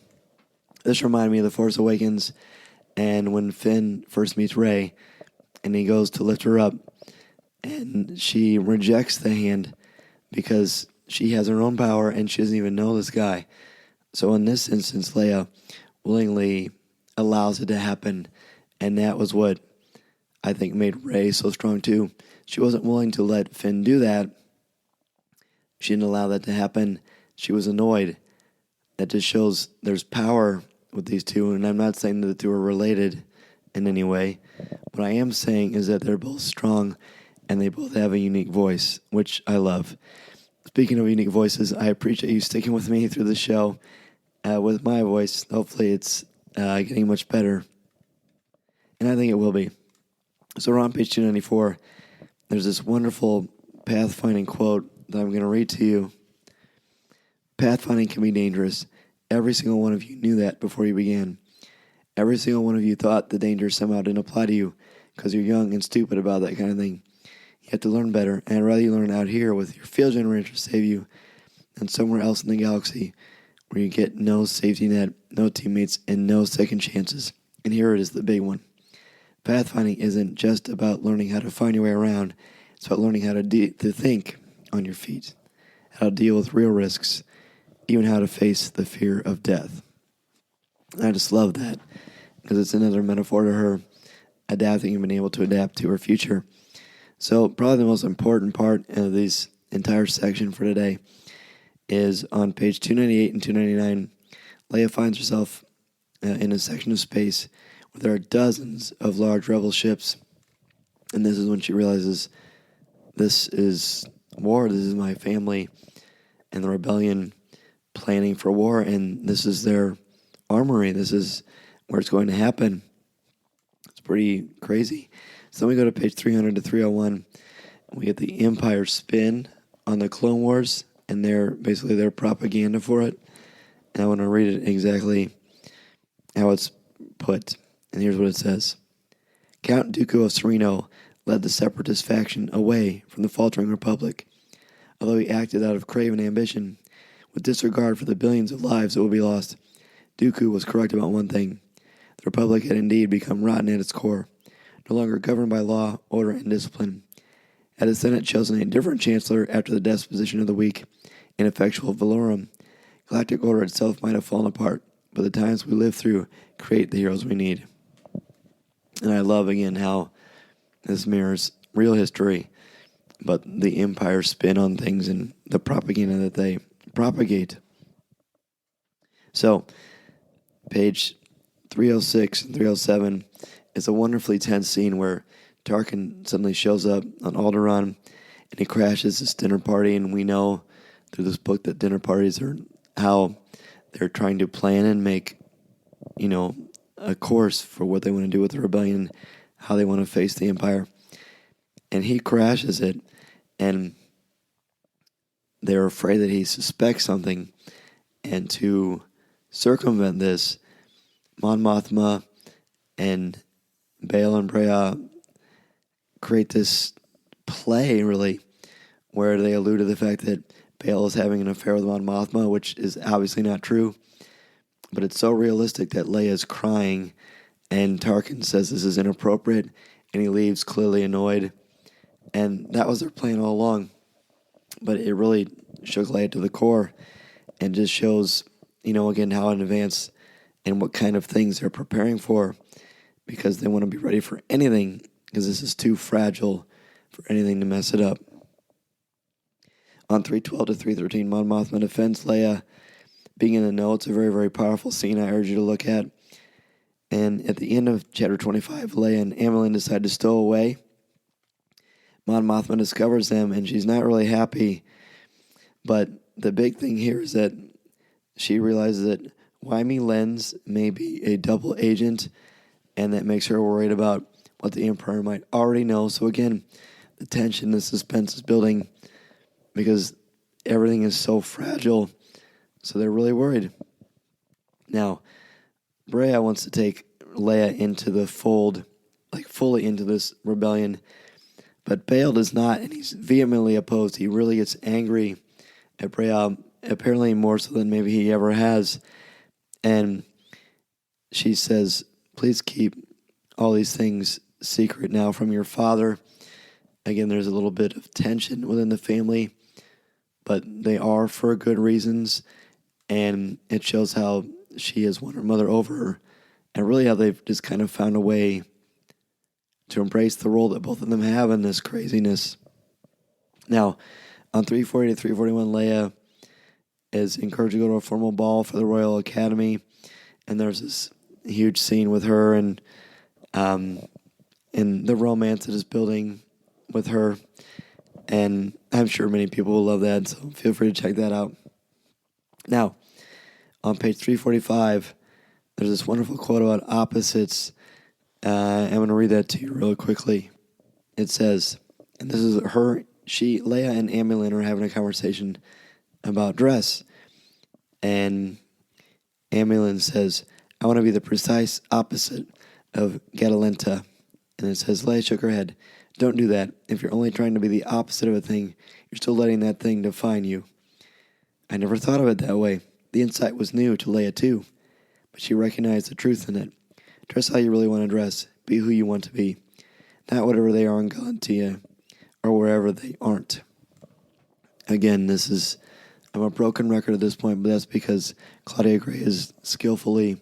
Speaker 5: This reminded me of The Force Awakens, and when Finn first meets Rey, and he goes to lift her up, and she rejects the hand because she has her own power and she doesn't even know this guy. So in this instance, Leia willingly allows it to happen, and that was what I think made Rey so strong too. She wasn't willing to let Finn do that. She didn't allow that to happen. She was annoyed. That just shows there's power with these two, and I'm not saying that the two are related in any way. What I am saying is that they're both strong, and they both have a unique voice, which I love. Speaking of unique voices, I appreciate you sticking with me through the show with my voice. Hopefully it's getting much better, and I think it will be. So we're on page 294. There's this wonderful pathfinding quote that I'm going to read to you. Pathfinding can be dangerous. Every single one of you knew that before you began. Every single one of you thought the danger somehow didn't apply to you because you're young and stupid about that kind of thing. You have to learn better, and I'd rather you learn out here with your field generator to save you than somewhere else in the galaxy where you get no safety net, no teammates, and no second chances. And here it is, the big one. Pathfinding isn't just about learning how to find your way around. It's about learning how to think on your feet, how to deal with real risks, even how to face the fear of death. And I just love that because it's another metaphor to her adapting and being able to adapt to her future. So probably the most important part of this entire section for today is on page 298 and 299. Leia finds herself in a section of space where there are dozens of large rebel ships. And this is when she realizes this is war. This is my family and the rebellion planning for war. And this is their armory. This is where it's going to happen. It's pretty crazy. So then we go to page 300 to 301. We get the Empire spin on the Clone Wars and basically their propaganda for it. And I want to read it exactly how it's put. And here's what it says. Count Dooku of Sereno led the Separatist faction away from the faltering Republic. Although he acted out of craven ambition, with disregard for the billions of lives that would be lost, Dooku was correct about one thing. The Republic had indeed become rotten at its core, no longer governed by law, order, and discipline. Had the Senate chosen a different chancellor after the disposition of the weak, ineffectual Valorum, galactic order itself might have fallen apart, but the times we live through create the heroes we need. And I love, again, how this mirrors real history, but the Empire's spin on things and the propaganda that they propagate. So, page 306 and 307 is a wonderfully tense scene where Tarkin suddenly shows up on Alderaan and he crashes this dinner party, and we know through this book that dinner parties are how they're trying to plan and make, a course for what they want to do with the rebellion, how they want to face the Empire. And he crashes it, and they're afraid that he suspects something, and to circumvent this, Mon Mothma and Bail and Breha create this play, really, where they allude to the fact that Bail is having an affair with Mon Mothma, which is obviously not true, but it's so realistic that Leia's crying, and Tarkin says this is inappropriate, and he leaves clearly annoyed, and that was their plan all along. But it really shook Leia to the core, and just shows, again, how in advance and what kind of things they're preparing for, because they want to be ready for anything, because this is too fragile for anything to mess it up. On 312 to 313, Mon Mothma defends Leia. Being in the know, it's a very, very powerful scene I urge you to look at. And at the end of chapter 25, Leia and Amilyn decide to stow away. Mon Mothma discovers them, and she's not really happy. But the big thing here is that she realizes that Wymi Lens may be a double agent, and that makes her worried about what the Emperor might already know. So again, the tension, the suspense is building because everything is so fragile. So they're really worried. Now, Breha wants to take Leia into the fold, like fully into this rebellion. But Bail does not, and he's vehemently opposed. He really gets angry at Breha, apparently more so than maybe he ever has. And she says, please keep all these things secret now from your father. Again, there's a little bit of tension within the family, but they are for good reasons. And it shows how she has won her mother over her, and really how they've just kind of found a way to embrace the role that both of them have in this craziness. Now, on 340 to 341, Leia is encouraged to go to a formal ball for the Royal Academy, and there's this huge scene with her and the romance that is building with her, and I'm sure many people will love that, so feel free to check that out. Now, on page 345, there's this wonderful quote about opposites. I'm going to read that to you real quickly. It says, and this is Leia and Amilyn are having a conversation about dress. And Amilyn says, I want to be the precise opposite of Gatalenta. And it says, Leia shook her head. Don't do that. If you're only trying to be the opposite of a thing, you're still letting that thing define you. I never thought of it that way. The insight was new to Leia too, but she recognized the truth in it. Dress how you really want to dress. Be who you want to be. Not whatever they are in Galantia or wherever they aren't. Again, I'm a broken record at this point, but that's because Claudia Gray is skillfully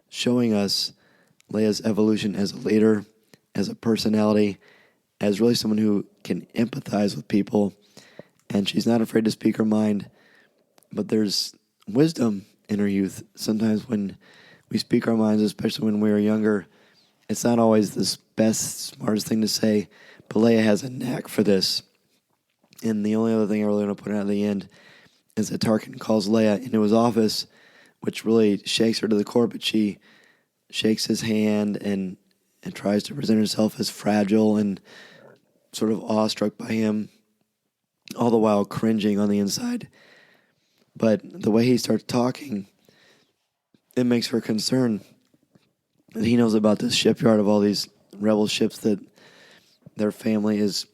Speaker 5: showing us Leia's evolution as a leader, as a personality, as really someone who can empathize with people, and she's not afraid to speak her mind, but there's wisdom in her youth. Sometimes when we speak our minds, especially when we are younger, it's not always the best, smartest thing to say, but Leia has a knack for this. And the only other thing I really want to put out at the end is that Tarkin calls Leia into his office, which really shakes her to the core, but she shakes his hand and tries to present herself as fragile and sort of awestruck by him, all the while cringing on the inside. But the way he starts talking, it makes her concerned that he knows about this shipyard of all these rebel ships that their family is,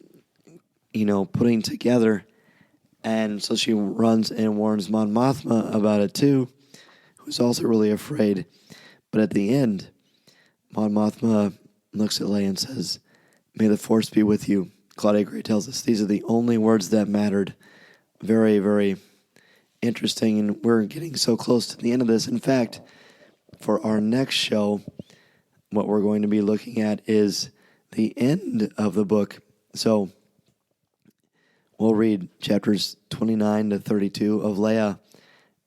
Speaker 5: putting together. And so she runs and warns Mon Mothma about it too, who's also really afraid. But at the end, Mon Mothma looks at Leia and says, "May the Force be with you." Claudia Gray tells us these are the only words that mattered. Very, very interesting, and we're getting so close to the end of this. In fact, for our next show, what we're going to be looking at is the end of the book. So we'll read chapters 29 to 32 of Leia,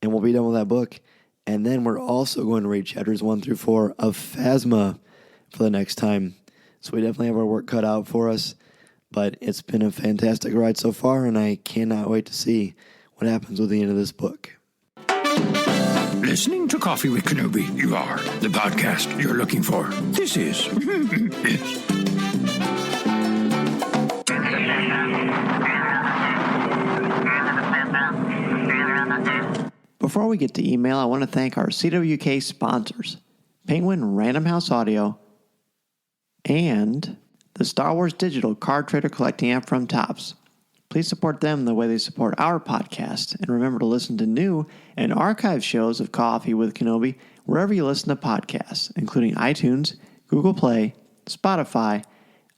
Speaker 5: and we'll be done with that book. And then we're also going to read chapters 1 through 4 of Phasma for the next time. So we definitely have our work cut out for us, but it's been a fantastic ride so far, and I cannot wait to see what happens with the end of this book.
Speaker 6: Listening to Coffee with Kenobi, you are the podcast you're looking for. This is...
Speaker 2: Before we get to email, I want to thank our CWK sponsors, Penguin Random House Audio and the Star Wars Digital Card Trader Collecting app from Topps. Please support them the way they support our podcast, and remember to listen to new and archive shows of Coffee with Kenobi wherever you listen to podcasts, including iTunes, Google Play, Spotify,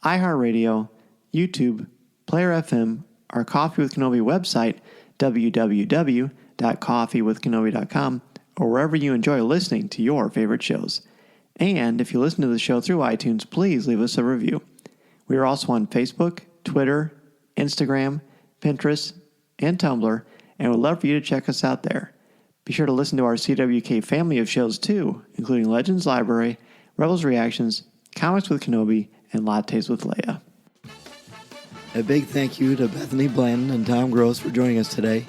Speaker 2: iHeartRadio, YouTube, Player FM, our Coffee with Kenobi website, www.coffeewithkenobi.com, or wherever you enjoy listening to your favorite shows. And if you listen to the show through iTunes, please leave us a review. We are also on Facebook, Twitter, Instagram, Pinterest, and Tumblr, and would love for you to check us out there. Be sure to listen to our CWK family of shows too, including Legends Library, Rebels Reactions, Comics with Kenobi, and Lattes with Leia.
Speaker 5: A big thank you to Bethany Blanton and Tom Gross for joining us today.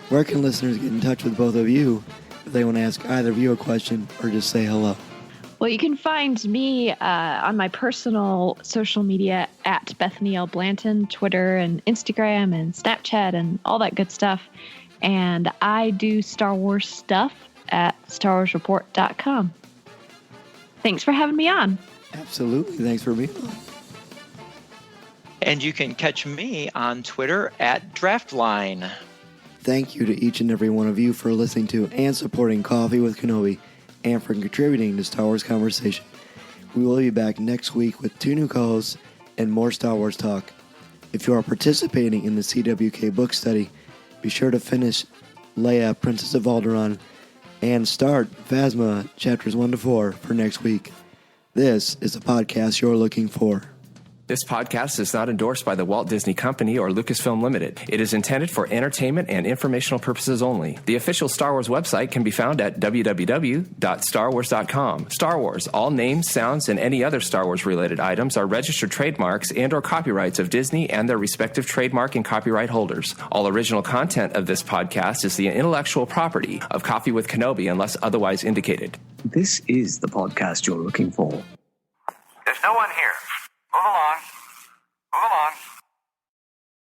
Speaker 5: Where can listeners get in touch with both of you if they want to ask either of you a question or just say hello?
Speaker 7: Well, you can find me on my personal social media at Bethany L. Blanton, Twitter and Instagram and Snapchat and all that good stuff. And I do Star Wars stuff at StarWarsReport.com. Thanks for having me on.
Speaker 5: Absolutely. Thanks for being on.
Speaker 8: And you can catch me on Twitter at Draftline.
Speaker 5: Thank you to each and every one of you for listening to and supporting Coffee with Kenobi and for contributing to Star Wars Conversation. We will be back next week with 2 new co-hosts and more Star Wars talk. If you are participating in the CWK Book Study, be sure to finish Leia, Princess of Alderaan, and start Phasma chapters 1 to 4 for next week. This is the podcast you're looking for.
Speaker 12: This podcast is not endorsed by the Walt Disney Company or Lucasfilm Limited. It is intended for entertainment and informational purposes only. The official Star Wars website can be found at www.starwars.com. Star Wars, all names, sounds, and any other Star Wars-related items are registered trademarks and or copyrights of Disney and their respective trademark and copyright holders. All original content of this podcast is the intellectual property of Coffee with Kenobi unless otherwise indicated.
Speaker 13: This is the podcast you're looking for.
Speaker 14: There's no one here. Move along. Move along.